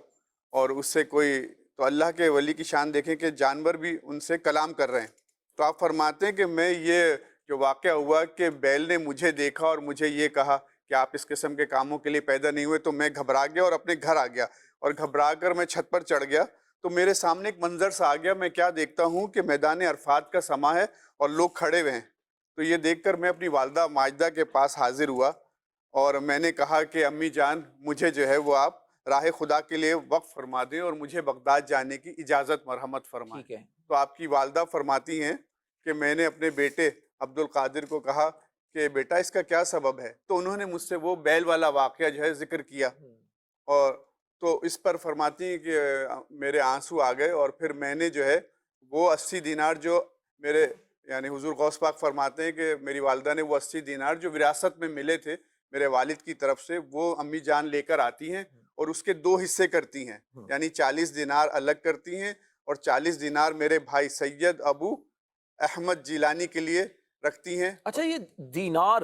اور اس سے کوئی، تو اللہ کے ولی کی شان دیکھیں کہ جانور بھی ان سے کلام کر رہے ہیں۔ تو آپ فرماتے ہیں کہ میں یہ جو واقعہ ہوا کہ بیل نے مجھے دیکھا اور مجھے یہ کہا کہ آپ اس قسم کے کاموں کے لیے پیدا نہیں ہوئے، تو میں گھبرا گیا اور اپنے گھر آ گیا، اور گھبرا کر میں چھت پر چڑھ گیا تو میرے سامنے ایک منظر سا آ گیا، میں کیا دیکھتا ہوں کہ میدان عرفات کا سما ہے اور لوگ کھڑے ہوئے ہیں۔ تو یہ دیکھ کر میں اپنی والدہ ماجدہ کے پاس حاضر ہوا اور میں نے کہا کہ امی جان، مجھے جو ہے وہ آپ راہ خدا کے لیے وقف فرما دیں اور مجھے بغداد جانے کی اجازت مرحمت فرمائیں۔ ٹھیک ہے، تو آپ کی والدہ فرماتی ہیں کہ میں نے اپنے بیٹے عبد القادر کو کہا کہ بیٹا اس کا کیا سبب ہے، تو انہوں نے مجھ سے وہ بیل والا واقعہ جو ہے ذکر کیا، اور تو اس پر فرماتی ہیں کہ میرے آنسو آ گئے، اور پھر میں نے جو ہے وہ 80 دینار جو میرے یعنی حضور غوث پاک فرماتے ہیں کہ میری والدہ نے وہ 80 دینار جو وراثت میں ملے تھے میرے والد کی طرف سے، وہ امی جان لے کر آتی ہیں اور اس کے 2 حصے کرتی ہیں، یعنی 40 دینار الگ کرتی ہیں اور 40 دینار میرے بھائی سید ابو احمد جیلانی کے لیے رکھتی ہیں۔ اچھا یہ دینار،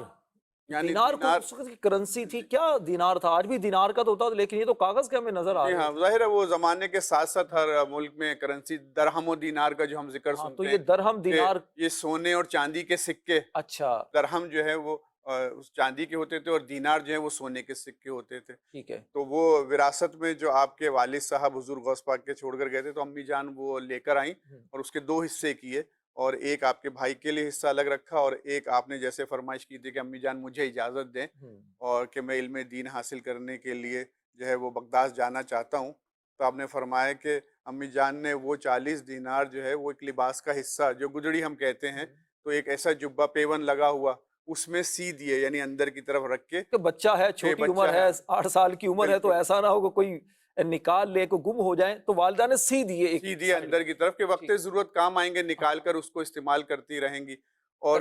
یعنی دینار کو اس وقت کی کرنسی تھی کیا؟ دینار تھا، آج بھی دینار کا تو ہوتا ہے لیکن یہ تو کاغذ کے ہمیں نظر آ جی رہا ہے۔ ہاں، ظاہر ہے وہ زمانے کے ساتھ ساتھ ہر ملک میں کرنسی درہم و دینار کا جو ہم ذکر ہاں، تو سنتے یہ ہیں درہم کہ دینار، یہ سونے اور چاندی کے سکے، اچھا درہم جو ہے وہ اس چاندی کے ہوتے تھے اور دینار جو ہے وہ سونے کے سکے ہوتے تھے۔ ٹھیک ہے، تو وہ وراثت میں جو آپ کے والد صاحب حضور غوث پاک کے چھوڑ کر گئے تھے تو امی جان وہ لے کر آئیں اور اس کے 2 حصے کیے، اور ایک آپ کے بھائی کے لیے حصہ الگ رکھا اور ایک آپ نے جیسے فرمائش کی تھی کہ امی جان مجھے اجازت دیں اور کہ میں علم دین حاصل کرنے کے لیے جو ہے وہ بغداد جانا چاہتا ہوں، تو آپ نے فرمایا کہ امی جان نے وہ 40 دینار جو ہے وہ ایک لباس کا حصہ جو گدڑی ہم کہتے ہیں، تو ایک ایسا جبہ پیون لگا ہوا اس میں سی دیے، یعنی اندر کی طرف رکھ کے کہ بچہ ہے، چھوٹی بچہ عمر ہے، 8 سال کی عمر ہے، تو بالکل ایسا نہ ہو کہ کوئی نکال لے، کوئی گم ہو جائیں، تو والدہ نے سی دیے ایک سی دیے اندر کی طرف کہ وقت جی، ضرورت کام آئیں گے، نکال کر اس کو استعمال کرتی رہیں گی اور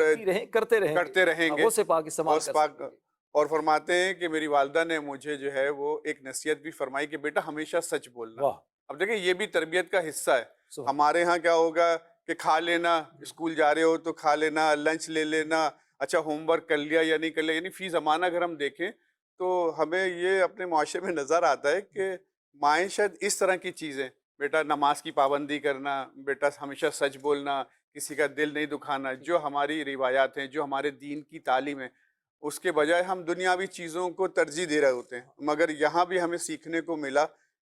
کرتے رہیں کرتے رہیں گے، غوث پاک استعمال غوث کر پاک. سکیں گے۔ اور فرماتے ہیں کہ میری والدہ نے مجھے جو ہے وہ ایک نصیحت بھی فرمائی کہ بیٹا ہمیشہ سچ بولنا. واہ، اب دیکھیں یہ بھی تربیت کا حصہ ہے. سبحان ہمارے ہاں کیا ہوگا کہ کھا لینا، اسکول جا رہے ہو تو کھا لینا، لنچ لے لینا، اچھا ہوم ورک کر لیا یا نہیں کر لیا. یعنی فی زمانہ اگر ہم دیکھیں تو ہمیں یہ اپنے معاشرے میں نظر آتا ہے کہ مائیں شاید اس طرح کی چیزیں، بیٹا نماز کی پابندی کرنا، بیٹا ہمیشہ سچ بولنا، کسی کا دل نہیں دکھانا، جو ہماری روایات ہیں، جو ہمارے دین کی تعلیم ہے، اس کے بجائے ہم دنیاوی چیزوں کو ترجیح دے رہے ہوتے ہیں. مگر یہاں بھی ہمیں سیکھنے کو ملا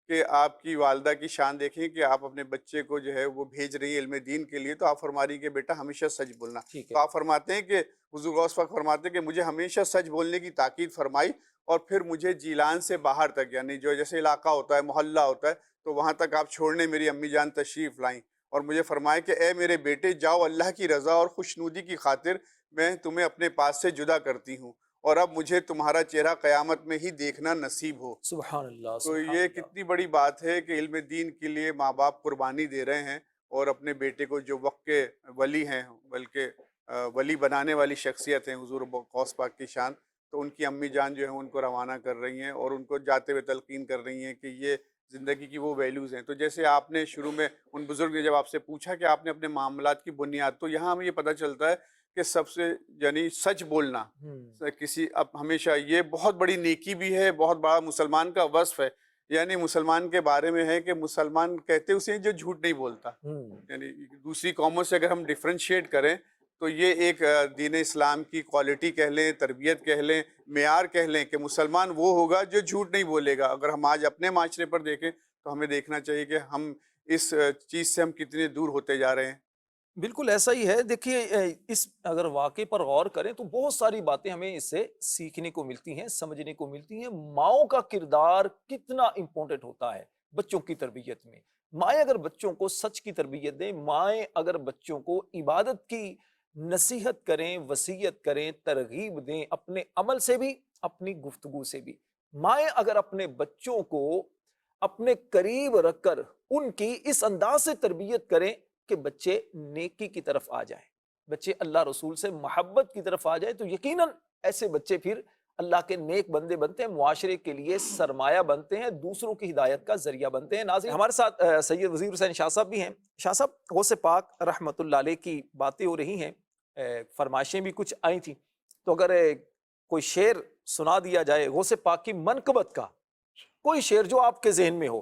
کہ آپ کی والدہ کی شان دیکھیں کہ آپ اپنے بچے کو جو ہے وہ بھیج رہی ہیں علم دین کے لیے، تو آپ فرما رہی ہیں کہ بیٹا ہمیشہ سچ بولنا. ٹھیک تو ہے، آپ فرماتے ہیں کہ حضور غوث پاک فرماتے ہیں کہ مجھے ہمیشہ سچ بولنے کی تاکید فرمائی، اور پھر مجھے جیلان سے باہر تک، یعنی جو جیسے علاقہ ہوتا ہے، محلہ ہوتا ہے، تو وہاں تک آپ چھوڑنے میری امی جان تشریف لائیں اور مجھے فرمائے کہ اے میرے بیٹے جاؤ، اللہ کی رضا اور خوشنودی کی خاطر میں تمہیں اپنے پاس سے جدا کرتی ہوں، اور اب مجھے تمہارا چہرہ قیامت میں ہی دیکھنا نصیب ہو. سبحان اللہ، تو سبحان یہ اللہ۔ کتنی بڑی بات ہے کہ علم دین کے لیے ماں باپ قربانی دے رہے ہیں، اور اپنے بیٹے کو جو وقت کے ولی ہیں، بلکہ ولی بنانے والی شخصیت ہیں حضور غوث پاک کی شان، تو ان کی امی جان جو ہیں ان کو روانہ کر رہی ہیں اور ان کو جاتے ہوئے تلقین کر رہی ہیں کہ یہ زندگی کی وہ ویلیوز ہیں. تو جیسے آپ نے شروع میں ان بزرگ نے جب آپ سے پوچھا کہ آپ نے اپنے معاملات کی بنیاد، تو یہاں ہمیں یہ پتہ چلتا ہے کہ سب سے یعنی سچ بولنا کسی اب ہمیشہ یہ بہت بڑی نیکی بھی ہے، بہت بڑا مسلمان کا وصف ہے. یعنی مسلمان کے بارے میں ہے کہ مسلمان کہتے اسے ہیں جو جھوٹ نہیں بولتا. یعنی دوسری قوموں سے اگر ہم ڈفرینشیٹ کریں تو یہ ایک دین اسلام کی کوالٹی کہہ لیں، تربیت کہہ لیں، معیار کہہ لیں کہ مسلمان وہ ہوگا جو جھوٹ نہیں بولے گا. اگر ہم آج اپنے معاشرے پر دیکھیں تو ہمیں دیکھنا چاہیے کہ ہم اس چیز سے ہم کتنے دور ہوتے جا رہے ہیں. بالکل ایسا ہی ہے. دیکھیے اس اگر واقعے پر غور کریں تو بہت ساری باتیں ہمیں اس سے سیکھنے کو ملتی ہیں، سمجھنے کو ملتی ہیں. ماؤں کا کردار کتنا امپورٹنٹ ہوتا ہے بچوں کی تربیت میں. مائیں اگر بچوں کو سچ کی تربیت دیں، مائیں اگر بچوں کو عبادت کی نصیحت کریں، وصیت کریں، ترغیب دیں، اپنے عمل سے بھی، اپنی گفتگو سے بھی. مائیں اگر اپنے بچوں کو اپنے قریب رکھ کر ان کی اس انداز سے تربیت کریں کہ بچے نیکی کی طرف آ جائیں، بچے اللہ رسول سے محبت کی طرف آ جائیں، تو یقیناً ایسے بچے پھر اللہ کے نیک بندے بنتے ہیں، معاشرے کے لیے سرمایہ بنتے ہیں، دوسروں کی ہدایت کا ذریعہ بنتے ہیں. ناظرین ہمارے ساتھ سید وزیر حسین شاہ صاحب بھی ہیں. شاہ صاحب، غوث پاک رحمۃ اللہ علیہ کی باتیں ہو رہی ہیں، فرمائشیں بھی کچھ آئی تھیں، تو اگر کوئی شعر سنا دیا جائے غوث پاک کی منقبت کا، کوئی شعر جو آپ کے ذہن میں ہو،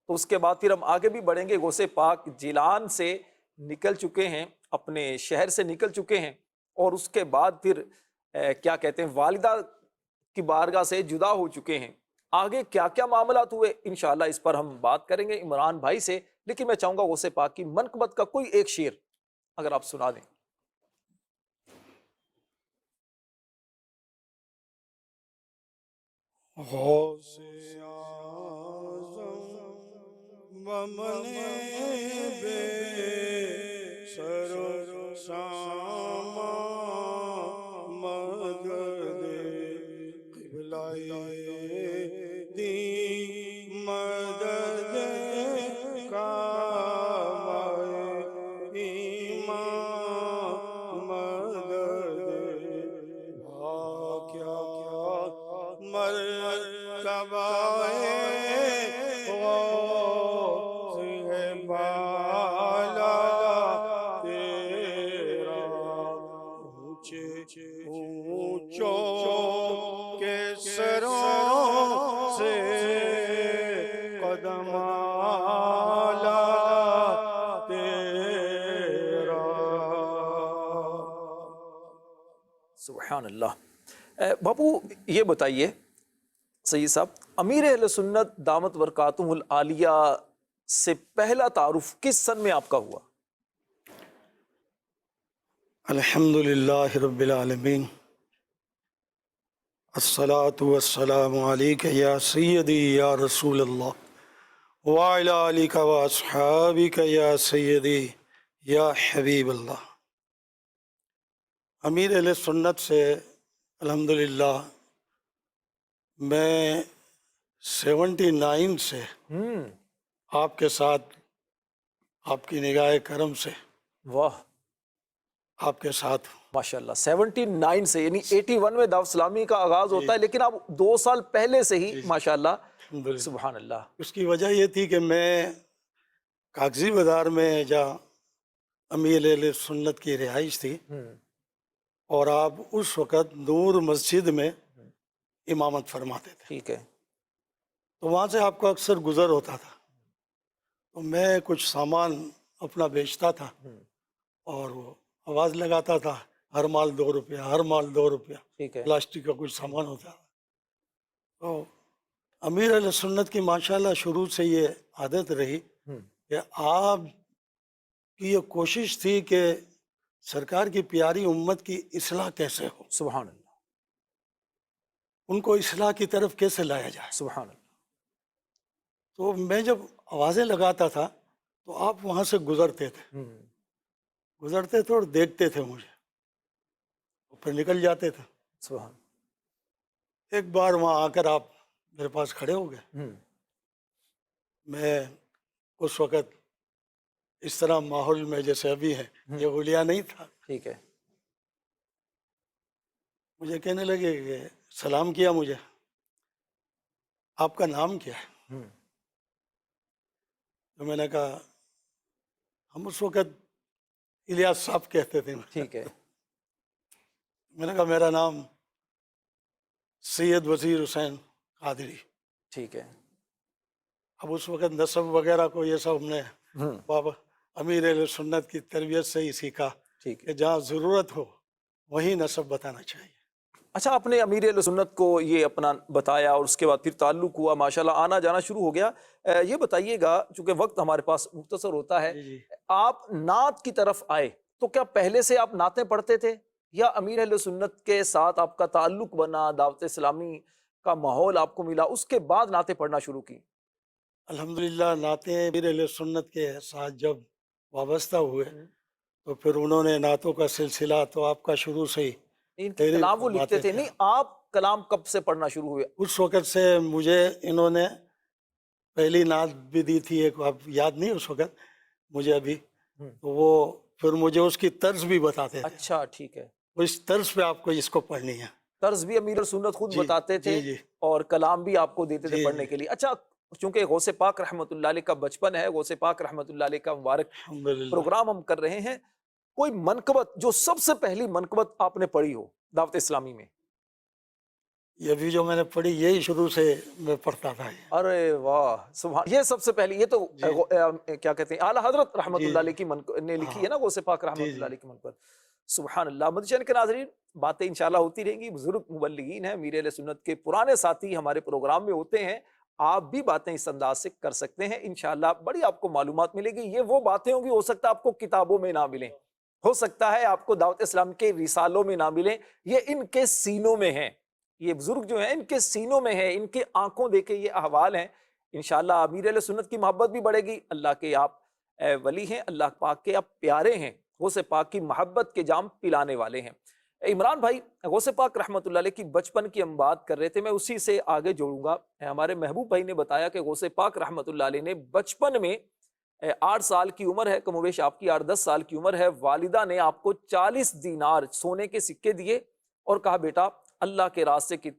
تو اس کے بعد پھر ہم آگے بھی بڑھیں گے. غوث پاک جیلان سے نکل چکے ہیں، اپنے شہر سے نکل چکے ہیں، اور اس کے بعد پھر کیا کہتے ہیں والدہ کی بارگاہ سے جدا ہو چکے ہیں. آگے کیا کیا معاملات ہوئے انشاءاللہ اس پر ہم بات کریں گے عمران بھائی سے. لیکن میں چاہوں گا غوث پاک کی منقبت کا کوئی ایک شعر اگر آپ سنا دیں. غوث اعظم بمن بے سر و ساما مدد قبلہ دی مدد کعبہ ایمان مدد کیا مرتبہ غوث ہے بالا تیرا، اونچے اونچوں کے سروں سے قدم اعلیٰ تیرا. سبحان اللہ. باپو یہ بتائیے سید صاحب، امیر اہل سنت دامت برکاتہم العالیہ سے پہلا تعارف کس سن میں آپ کا ہوا؟ الحمدللہ رب العالمین، الصلاة والسلام علیک یا سیدی یا رسول اللہ وعلی آلک و اصحابک یا سیدی یا حبیب اللہ۔ امیر اہل سنت سے الحمدللہ میں 79 سے آپ کے ساتھ، آپ کی نگاہ کرم سے واہ آپ کے ساتھ ہوں۔ ماشاء اللہ، 79 سے یعنی 81 میں دعوت اسلامی کا آغاز ہوتا ہے، لیکن آپ 2 سال پہلے سے ہی ماشاء اللہ، الحمدللہ۔ سبحان اللہ۔ اس کی وجہ یہ تھی کہ میں کاغذی بازار میں جہاں امیر اہل سنت کی رہائش تھی، اور آپ اس وقت نور مسجد میں امامت فرماتے تھے، ٹھیک ہے، تو وہاں سے آپ کا اکثر گزر ہوتا تھا، تو میں کچھ سامان اپنا بیچتا تھا اور وہ آواز لگاتا تھا، ہر مال 2 روپیہ، ہر مال 2 روپیہ، ٹھیک ہے، پلاسٹک کا کچھ سامان ہوتا تھا۔ تو امیر علیہ سنت کی ماشاءاللہ شروع سے یہ عادت رہی کہ آپ کی یہ کوشش تھی کہ سرکار کی پیاری امت کی اصلاح کیسے ہو، سبحان اللہ، ان کو اصلاح کی طرف کیسے لایا جائے۔ سبحان اللہ، تو میں جب آوازیں لگاتا تھا تو آپ وہاں سے گزرتے تھے اور دیکھتے تھے مجھے، اور پھر نکل جاتے تھے۔ سبحان ایک بار وہاں آ کر آپ میرے پاس کھڑے ہو گئے۔ میں اس وقت اس طرح ماحول میں جیسے ابھی ہے، یہ غلیہ نہیں تھا، ٹھیک ہے، مجھے کہنے لگے کہ سلام کیا مجھے، آپ کا نام کیا ہے؟ تو میں نے کہا، ہم اس وقت الیاس صاحب کہتے تھے، ٹھیک ہے، میں نے کہا میرا نام سید وزیر حسین قادری۔ ٹھیک ہے، اب اس وقت نسب وغیرہ کو یہ سب ہم نے بابا امیر اہل سنت کی تربیت سے ہی سیکھا ٹھیک ہے۔ کہ جہاں ضرورت ہو وہیں نسب بتانا چاہیے۔ اچھا، آپ نے امیر اہل سنت کو یہ اپنا بتایا اور اس کے بعد پھر تعلق ہوا، ماشاءاللہ آنا جانا شروع ہو گیا۔ یہ بتائیے گا، چونکہ وقت ہمارے پاس مختصر ہوتا ہے، جی آپ نعت کی طرف آئے تو کیا پہلے سے آپ نعتیں پڑھتے تھے، یا امیر اہل سنت کے ساتھ آپ کا تعلق بنا، دعوت اسلامی کا ماحول آپ کو ملا، اس کے بعد نعتیں پڑھنا شروع کی؟ الحمدللہ نعتیں امیر اہل سنت کے ساتھ جب وابستہ ہوئے تو پھر انہوں نے نعتوں کا سلسلہ تو آپ کا شروع سے ہی ان کے تحریر کلام وہ فرماتے لکھتے تھے، نہیں آپ کلام کب سے پڑھنا شروع ہوئے؟ اس وقت سے مجھے انہوں نے پہلی نعت بھی دی تھی ایک، اب یاد نہیں اس وقت مجھے ابھی، تو وہ پھر مجھے اس کی طرز بھی بتاتے تھے، اچھا، ٹھیک ہے، وہ اس طرز پہ آپ کو اس کو پڑھنی ہے۔ طرز بھی امیر سنت خود بتاتے تھے جی اور کلام بھی آپ کو دیتے تھے جی پڑھنے کے لیے۔ اچھا، چونکہ غوث پاک رحمۃ اللہ علیہ کا بچپن ہے، غوث پاک رحمۃ اللہ علیہ کا مبارک الحمدللہ۔ پروگرام ہم کر رہے ہیں، کوئی منقبت جو سب سے پہلی منقبت آپ نے پڑھی ہو دعوت اسلامی میں؟ یہ بھی جو میں نے پڑھی یہی شروع سے میں پڑھتا تھا۔ ارے واہ، سبحان، یہ سب سے پہلی، یہ تو کیا کہتے ہیں اعلیٰ حضرت رحمۃ اللہ علیہ کی نے لکھی ہے نا، غوث پاک رحمۃ اللہ علیہ کی منقبت۔ سبحان اللہ۔ مدنی کے ناظرین، باتیں انشاءاللہ ہوتی رہیں گی، بزرگ مبلغین ہیں، امیر اہل سنت کے پرانے ساتھی ہمارے پروگرام میں ہوتے ہیں، آپ بھی باتیں اس انداز سے کر سکتے ہیں، انشاءاللہ بڑی آپ کو معلومات ملے گی۔ یہ وہ باتیں ہوں گی، ہو سکتا ہے آپ کو کتابوں میں نہ ملیں، ہو سکتا ہے آپ کو دعوت اسلام کے رسالوں میں نہ ملیں، یہ ان کے سینوں میں ہیں، یہ بزرگ جو ہیں ان کے سینوں میں ہے، ان کے آنکھوں دیکھے یہ احوال ہیں۔ انشاءاللہ امیر اہل سنت کی محبت بھی بڑھے گی، اللہ کے آپ ولی ہیں، اللہ پاک کے آپ پیارے ہیں، غوث پاک کی محبت کے جام پلانے والے ہیں۔ عمران بھائی، غوث پاک رحمۃ اللہ علیہ کی بچپن کی ہم بات کر رہے تھے، میں اسی سے آگے جوڑوں گا۔ ہمارے محبوب بھائی نے بتایا کہ غوث پاک رحمۃ اللہ علیہ نے بچپن میں 8 سال کی عمر ہے، کم و بیش آپ کی 8-10 سال کی عمر ہے، والدہ نے آپ کو 40 دینار سونے کے سکے دیے اور کہا بیٹا اللہ کے راستے کی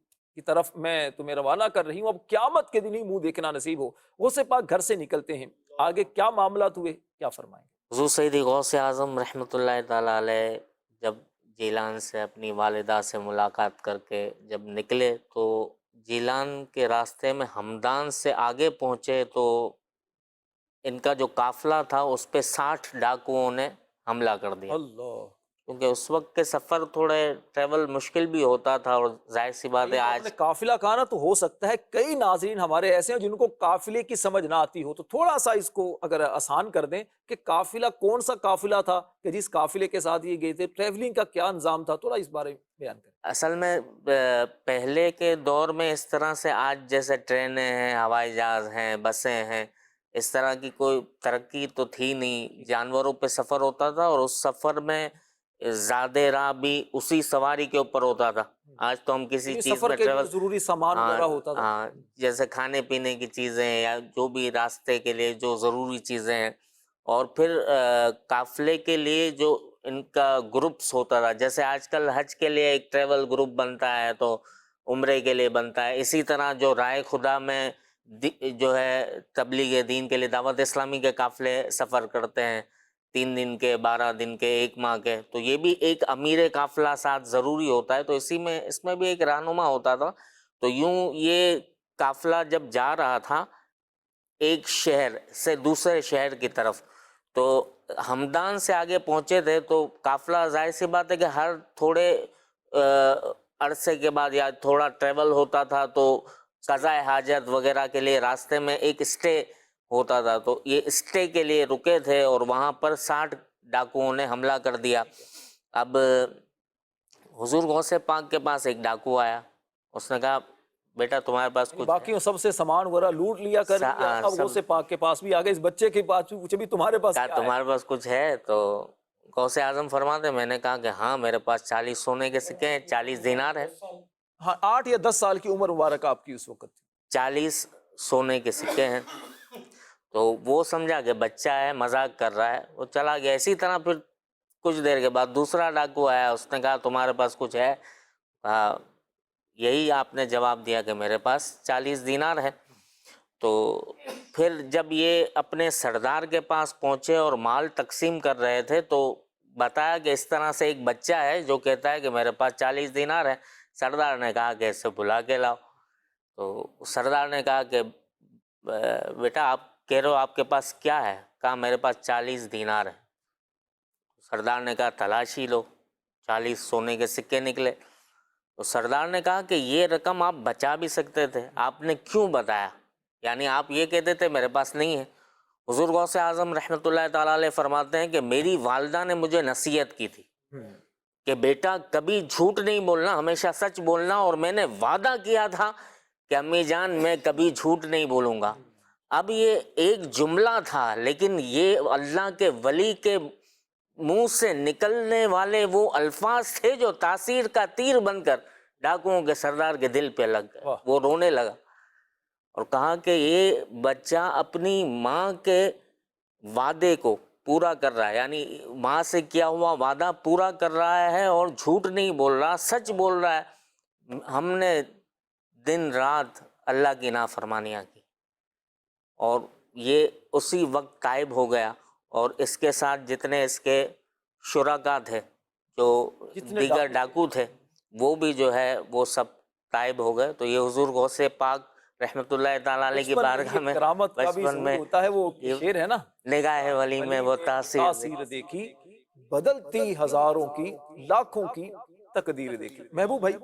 طرف میں تمہیں روانہ کر رہی ہوں، اب قیامت کے دن ہی منہ دیکھنا نصیب ہو۔ غوث پاک گھر سے نکلتے ہیں، آگے کیا معاملات ہوئے، کیا فرمائیں گے؟ حضور سیدی غوث اعظم رحمۃ اللہ تعالیٰ علیہ جب جیلان سے اپنی والدہ سے ملاقات کر کے جب نکلے تو جیلان کے راستے میں ہمدان سے آگے پہنچے تو ان کا جو قافلہ تھا اس پہ 60 ڈاکوؤں نے حملہ کر دیا، اللہ، کیونکہ اس وقت کے سفر تھوڑے ٹریول مشکل بھی ہوتا تھا، اور ظاہر سی بات ہے آپ آج نے قافلہ کہا نا، تو ہو سکتا ہے کئی ناظرین ہمارے ایسے ہیں جن کو قافلے کی سمجھ نہ آتی ہو، تو تھوڑا سا اس کو اگر آسان کر دیں کہ قافلہ کون سا قافلہ تھا کہ جس قافلے کے ساتھ یہ گئے تھے، ٹریولنگ کا کیا نظام تھا، تھوڑا اس بارے میں بیان کریں۔ اصل میں پہلے کے دور میں اس طرح سے آج جیسے ٹرینیں ہیں، ہوائی جہاز ہیں، بسیں ہیں، اس طرح کی کوئی ترقی تو تھی نہیں، جانوروں پہ سفر ہوتا تھا، اور اس سفر میں زیادہ راہ بھی اسی سواری کے اوپر ہوتا تھا۔ آج تو ہم کسی یعنی چیز سفر میں کے جو ٹریول، ضروری سامان ہاں وغیرہ ہوتا تھا، ہاں، جیسے کھانے پینے کی چیزیں یا جو بھی راستے کے لیے جو ضروری چیزیں ہیں، اور پھر قافلے کے لیے جو ان کا گروپس ہوتا تھا، جیسے آج کل حج کے لیے ایک ٹریول گروپ بنتا ہے تو عمرے کے لیے بنتا ہے، اسی طرح جو رائے خدا میں جو ہے تبلیغ دین کے لیے دعوت اسلامی کے قافلے سفر کرتے ہیں، 3 دن کے، 12 دن کے، 1 ماہ کے، تو یہ بھی ایک امیر قافلہ ساتھ ضروری ہوتا ہے، تو اس میں بھی ایک رہنما ہوتا تھا۔ تو یوں یہ قافلہ جب جا رہا تھا ایک شہر سے دوسرے شہر کی طرف، تو ہمدان سے آگے پہنچے تھے، تو قافلہ ظاہر سی بات ہے کہ ہر تھوڑے عرصے کے بعد یا تھوڑا ٹریول ہوتا تھا تو قضاء حاجت وغیرہ کے لیے راستے میں ایک اسٹے ہوتا تھا، تو یہ اسٹے کے لیے رکے تھے، اور وہاں پر 60 ڈاکوؤں نے حملہ کر دیا۔ اب حضور غوث پاک کے پاس ایک ڈاکو آیا، اس نے کہا بیٹا تمہارے پاس کچھ ہے؟ باقیوں سب سے سامان وغیرہ لوٹ لیا کر لیا، اب غوث پاک کے پاس بھی آ گئے، اس بچے کے پاس بھی پوچھے بھی تمہارے پاس کہا کیا ہے؟ تمہارے پاس کچھ ہے؟ تو غوث اعظم فرماتے میں نے کہا کہ ہاں میرے پاس 40 سونے کے سکے ہیں، 40 دینار ہے۔ ہاں 8 یا 10 سال کی عمر مبارک آپ کی اس وقت تھی۔ 40 سونے کے سکے ہیں، تو وہ سمجھا کہ بچہ ہے مذاق کر رہا ہے، وہ چلا گیا۔ اسی طرح پھر کچھ دیر کے بعد دوسرا ڈاکو آیا، اس نے کہا تمہارے پاس کچھ ہے؟ کہا یہی آپ نے جواب دیا کہ میرے پاس 40 دینار ہے۔ تو پھر جب یہ اپنے سردار کے پاس پہنچے اور مال تقسیم کر رہے تھے تو بتایا کہ اس طرح سے ایک بچہ ہے جو کہتا ہے کہ میرے پاس 40 دینار ہے۔ سردار نے کہا کہ اسے بلا کے لاؤ۔ تو سردار نے کہا کہ بیٹا آپ کہہ رہے ہو آپ کے پاس کیا ہے؟ کہا میرے پاس 40 دینار ہے۔ سردار نے کہا تلاشی لو، 40 سونے کے سکے نکلے۔ تو سردار نے کہا کہ یہ رقم آپ بچا بھی سکتے تھے، آپ نے کیوں بتایا؟ یعنی آپ یہ کہتے تھے میرے پاس نہیں ہے۔ حضور غوث اعظم رحمۃ اللہ تعالیٰ علیہ فرماتے ہیں کہ میری والدہ نے مجھے نصیحت کی تھی کہ بیٹا کبھی جھوٹ نہیں بولنا، ہمیشہ سچ بولنا، اور میں نے وعدہ کیا تھا کہ امی جان میں کبھی جھوٹ نہیں بولوں گا۔ اب یہ ایک جملہ تھا، لیکن یہ اللہ کے ولی کے منہ سے نکلنے والے وہ الفاظ تھے جو تاثیر کا تیر بن کر ڈاکوؤں کے سردار کے دل پہ لگ گئے۔ وہ رونے لگا اور کہا کہ یہ بچہ اپنی ماں کے وعدے کو پورا کر رہا ہے، یعنی ماں سے کیا ہوا وعدہ پورا کر رہا ہے اور جھوٹ نہیں بول رہا، سچ بول رہا ہے۔ ہم نے دن رات اللہ کی نافرمانیاں کی، اور یہ اسی وقت غائب ہو گیا، اور اس کے ساتھ جتنے اس کے شرکا تھے جو دیگر ڈاکو تھے وہ بھی جو ہے وہ سب غائب ہو گئے۔ تو یہ حضور غوث پاک رحمۃ اللہ تعالیٰ علیہ کی بارگاہ میں کرامت کا بھی بچپن میں ہوتا ہے، وہ شعر ہے نا، نگاہ ولی میں وہ تاثیر دیکھی، بدلتی ہزاروں کی لاکھوں کی تقدیر دیکھی۔ محبوب بھائی،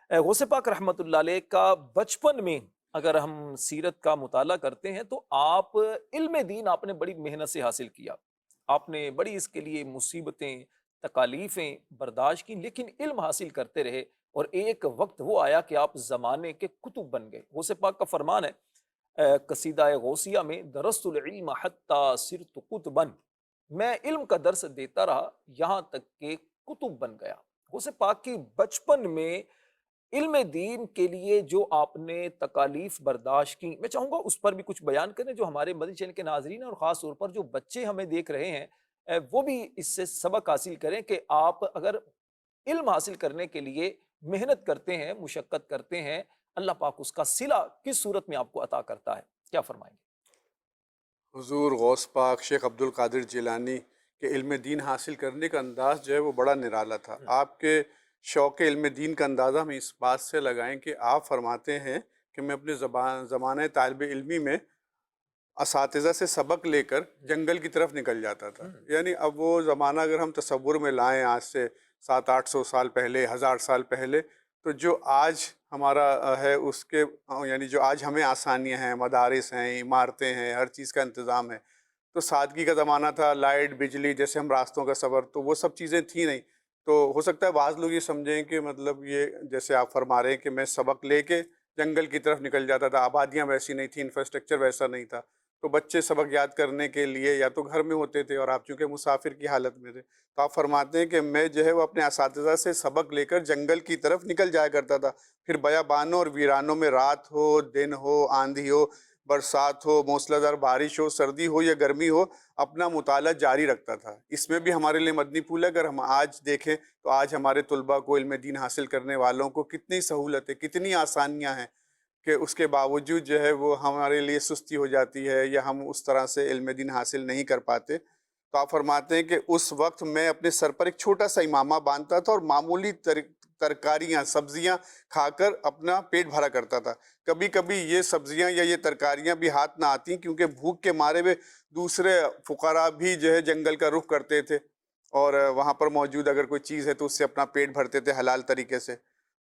غوث پاک رحمۃ اللہ علیہ کا بچپن میں اگر ہم سیرت کا مطالعہ کرتے ہیں تو آپ علم دین آپ نے بڑی محنت سے حاصل کیا، آپ نے بڑی اس کے لیے مصیبتیں تکالیفیں برداشت کی، لیکن علم حاصل کرتے رہے، اور ایک وقت وہ آیا کہ آپ زمانے کے کتب بن گئے۔ غوث پاک کا فرمان ہے قصیدہ غوثیہ میں، درست العلم حتی صرت قطبا، میں علم کا درس دیتا رہا یہاں تک کہ کتب بن گیا۔ غوث پاک کی بچپن میں علم دین کے لیے جو آپ نے تکالیف برداشت کی، میں چاہوں گا اس پر بھی کچھ بیان کریں، جو ہمارے مدنی چینل کے ناظرین ہیں اور خاص طور پر جو بچے ہمیں دیکھ رہے ہیں وہ بھی اس سے سبق حاصل کریں کہ آپ اگر علم حاصل کرنے کے لیے محنت کرتے ہیں، مشقت کرتے ہیں، اللہ پاک اس کا صلہ کس صورت میں آپ کو عطا کرتا ہے، کیا فرمائیں گے؟ حضور غوث پاک شیخ عبد القادر جیلانی کے علم دین حاصل کرنے کا انداز جو ہے وہ بڑا نرالا تھا۔ آپ کے شوق علم دین کا اندازہ ہم اس بات سے لگائیں کہ آپ فرماتے ہیں کہ میں اپنے زمانہ طالب علمی میں اساتذہ سے سبق لے کر جنگل کی طرف نکل جاتا تھا۔ یعنی اب وہ زمانہ اگر ہم تصور میں لائیں آج سے 700-800 سال پہلے، 1000 سال پہلے، تو جو آج ہمارا ہے اس کے یعنی جو آج ہمیں آسانیاں ہیں، مدارس ہیں، عمارتیں ہیں، ہر چیز کا انتظام ہے، تو سادگی کا زمانہ تھا، لائٹ، بجلی، جیسے ہم راستوں کا سفر، تو وہ سب چیزیں تھیں نہیں۔ تو ہو سکتا ہے بعض لوگ یہ سمجھیں کہ مطلب یہ جیسے آپ فرما رہے ہیں کہ میں سبق لے کے جنگل کی طرف نکل جاتا تھا، آبادیاں ویسی نہیں تھیں، انفراسٹرکچر ویسا نہیں تھا، تو بچے سبق یاد کرنے کے لیے یا تو گھر میں ہوتے تھے اور آپ چونکہ مسافر کی حالت میں تھے، تو آپ فرماتے ہیں کہ میں جو ہے وہ اپنے اساتذہ سے سبق لے کر جنگل کی طرف نکل جایا کرتا تھا، پھر بیابانوں اور ویرانوں میں رات ہو، دن ہو، آندھی ہو، برسات ہو، موسلادھار بارش ہو، سردی ہو یا گرمی ہو، اپنا مطالعہ جاری رکھتا تھا۔ اس میں بھی ہمارے لیے مدنی پھول ہے۔ اگر ہم آج دیکھیں تو آج ہمارے طلباء کو، علم دین حاصل کرنے والوں کو کتنی سہولتیں، کتنی آسانیاں ہیں کہ اس کے باوجود جو ہے وہ ہمارے لیے سستی ہو جاتی ہے یا ہم اس طرح سے علم دین حاصل نہیں کر پاتے۔ تو آپ فرماتے ہیں کہ اس وقت میں اپنے سر پر ایک چھوٹا سا امامہ باندھتا تھا اور معمولی ترکاریاں، سبزیاں کھا کر اپنا پیٹ بھرا کرتا تھا۔ کبھی کبھی یہ سبزیاں یا یہ ترکاریاں بھی ہاتھ نہ آتی کیونکہ بھوک کے مارے ہوئے دوسرے فقراء بھی جو ہے جنگل کا رخ کرتے تھے اور وہاں پر موجود اگر کوئی چیز ہے تو اس سے اپنا پیٹ بھرتے تھے حلال طریقے سے۔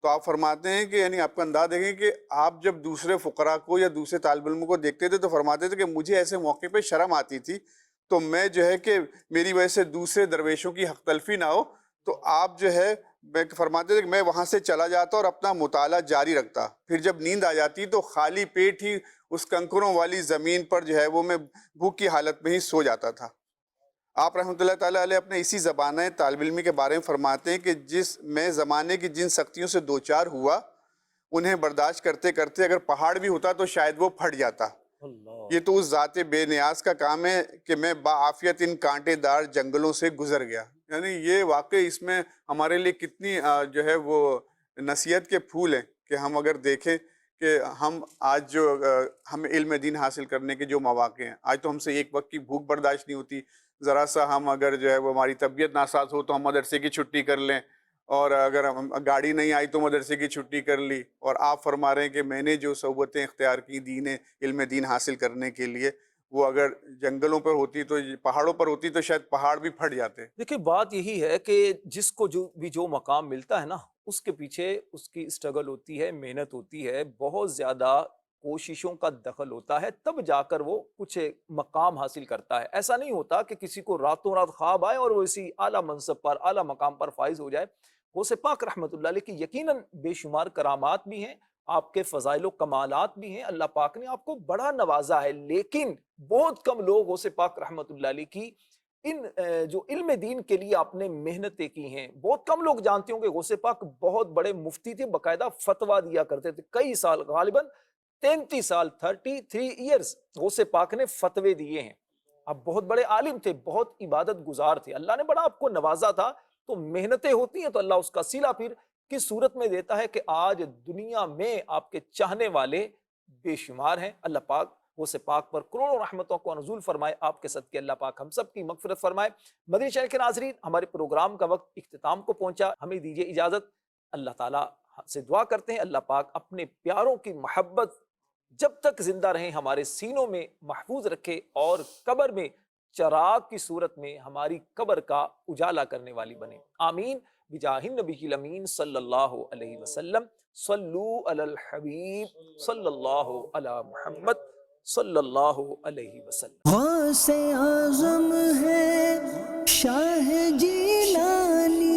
تو آپ فرماتے ہیں کہ یعنی آپ کا انداز دیکھیں کہ آپ جب دوسرے فقراء کو یا دوسرے طالب علموں کو دیکھتے تھے تو فرماتے تھے کہ مجھے ایسے موقع پہ شرم آتی تھی، تو میں جو ہے کہ میری وجہ سے دوسرے درویشوں کی حق تلفی نہ ہو، تو آپ جو ہے میں فرماتے تھے کہ میں وہاں سے چلا جاتا اور اپنا مطالعہ جاری رکھتا، پھر جب نیند آ جاتی تو خالی پیٹ ہی اس کنکروں والی زمین پر جو ہے وہ میں بھوک کی حالت میں ہی سو جاتا تھا۔ آپ رحمۃ اللہ تعالیٰ علیہ اپنے اسی زبانہ طالب علمی کے بارے میں فرماتے ہیں کہ جس میں زمانے کی جن سختیوں سے دوچار ہوا انہیں برداشت کرتے کرتے اگر پہاڑ بھی ہوتا تو شاید وہ پھٹ جاتا۔ یہ تو اس ذات بے نیاز کا کام ہے کہ میں باعافیت ان کانٹے دار جنگلوں سے گزر گیا۔ یعنی یہ واقعی اس میں ہمارے لیے کتنی جو ہے وہ نصیحت کے پھول ہیں کہ ہم اگر دیکھیں کہ ہم آج جو ہم علم دین حاصل کرنے کے جو مواقع ہیں، آج تو ہم سے ایک وقت کی بھوک برداشت نہیں ہوتی، ذرا سا ہم اگر جو ہے وہ ہماری طبیعت ناساز ہو تو ہم مدرسے کی چھٹی کر لیں، اور اگر ہم گاڑی نہیں آئی تو مدرسے کی چھٹی کر لی۔ اور آپ فرما رہے ہیں کہ میں نے جو صحبتیں اختیار کی علم دین حاصل کرنے کے لیے، وہ اگر جنگلوں پر ہوتی تو پہاڑوں پر ہوتی تو شاید پہاڑ بھی پھٹ جاتے۔ دیکھیں بات یہی ہے کہ جس کو جو مقام ملتا ہے نا، اس کے پیچھے اس کی اسٹرگل ہوتی ہے، محنت ہوتی ہے، بہت زیادہ کوششوں کا دخل ہوتا ہے، تب جا کر وہ کچھ مقام حاصل کرتا ہے۔ ایسا نہیں ہوتا کہ کسی کو راتوں رات خواب آئے اور وہ اسی اعلیٰ منصب پر، اعلیٰ مقام پر فائز ہو جائے۔ غوث پاک رحمۃ اللہ علیہ کی یقیناً بے شمار کرامات بھی ہیں، آپ کے فضائل و کمالات بھی ہیں، اللہ پاک نے آپ کو بڑا نوازا ہے، لیکن بہت کم لوگ غوث پاک رحمۃ اللہ علیہ کی ان جو علم دین کے لیے آپ نے محنتیں کی ہیں، بہت کم لوگ جانتے ہوں کہ غوث پاک بہت بڑے مفتی تھے، باقاعدہ فتویٰ دیا کرتے تھے، کئی سال، غالباً 33 سال 33 ایئرز غوث پاک نے فتوے دیے ہیں۔ آپ بہت بڑے عالم تھے، بہت عبادت گزار تھے، اللہ نے بڑا آپ کو نوازا تھا، تو محنتیں ہوتی ہیں تو اللہ اس کا صلہ پھر کس صورت میں دیتا ہے کہ آج دنیا میں آپ کے چاہنے والے بے شمار ہیں۔ اللہ پاک غوث پاک پر کروڑوں رحمتوں کو نزول فرمائے، آپ کے صدقے اللہ پاک ہم سب کی مغفرت فرمائے۔ مدنی چینل کے ناظرین، ہمارے پروگرام کا وقت اختتام کو پہنچا، ہمیں دیجیے اجازت۔ اللہ تعالیٰ سے دعا کرتے ہیں اللہ پاک اپنے پیاروں کی محبت جب تک زندہ رہیں ہمارے سینوں میں محفوظ رکھے، اور قبر میں چراغ کی صورت میں ہماری قبر کا اجالا کرنے والی بنے، آمین بجاہ النبی الامین صلی اللہ علیہ وسلم۔ صلو علی الحبیب صلی اللہ علی محمد صلی اللہ علیہ وسلم۔ غوث اعظم ہے شاہ جیلانی،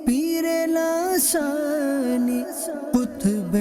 پیر لاسانی قطب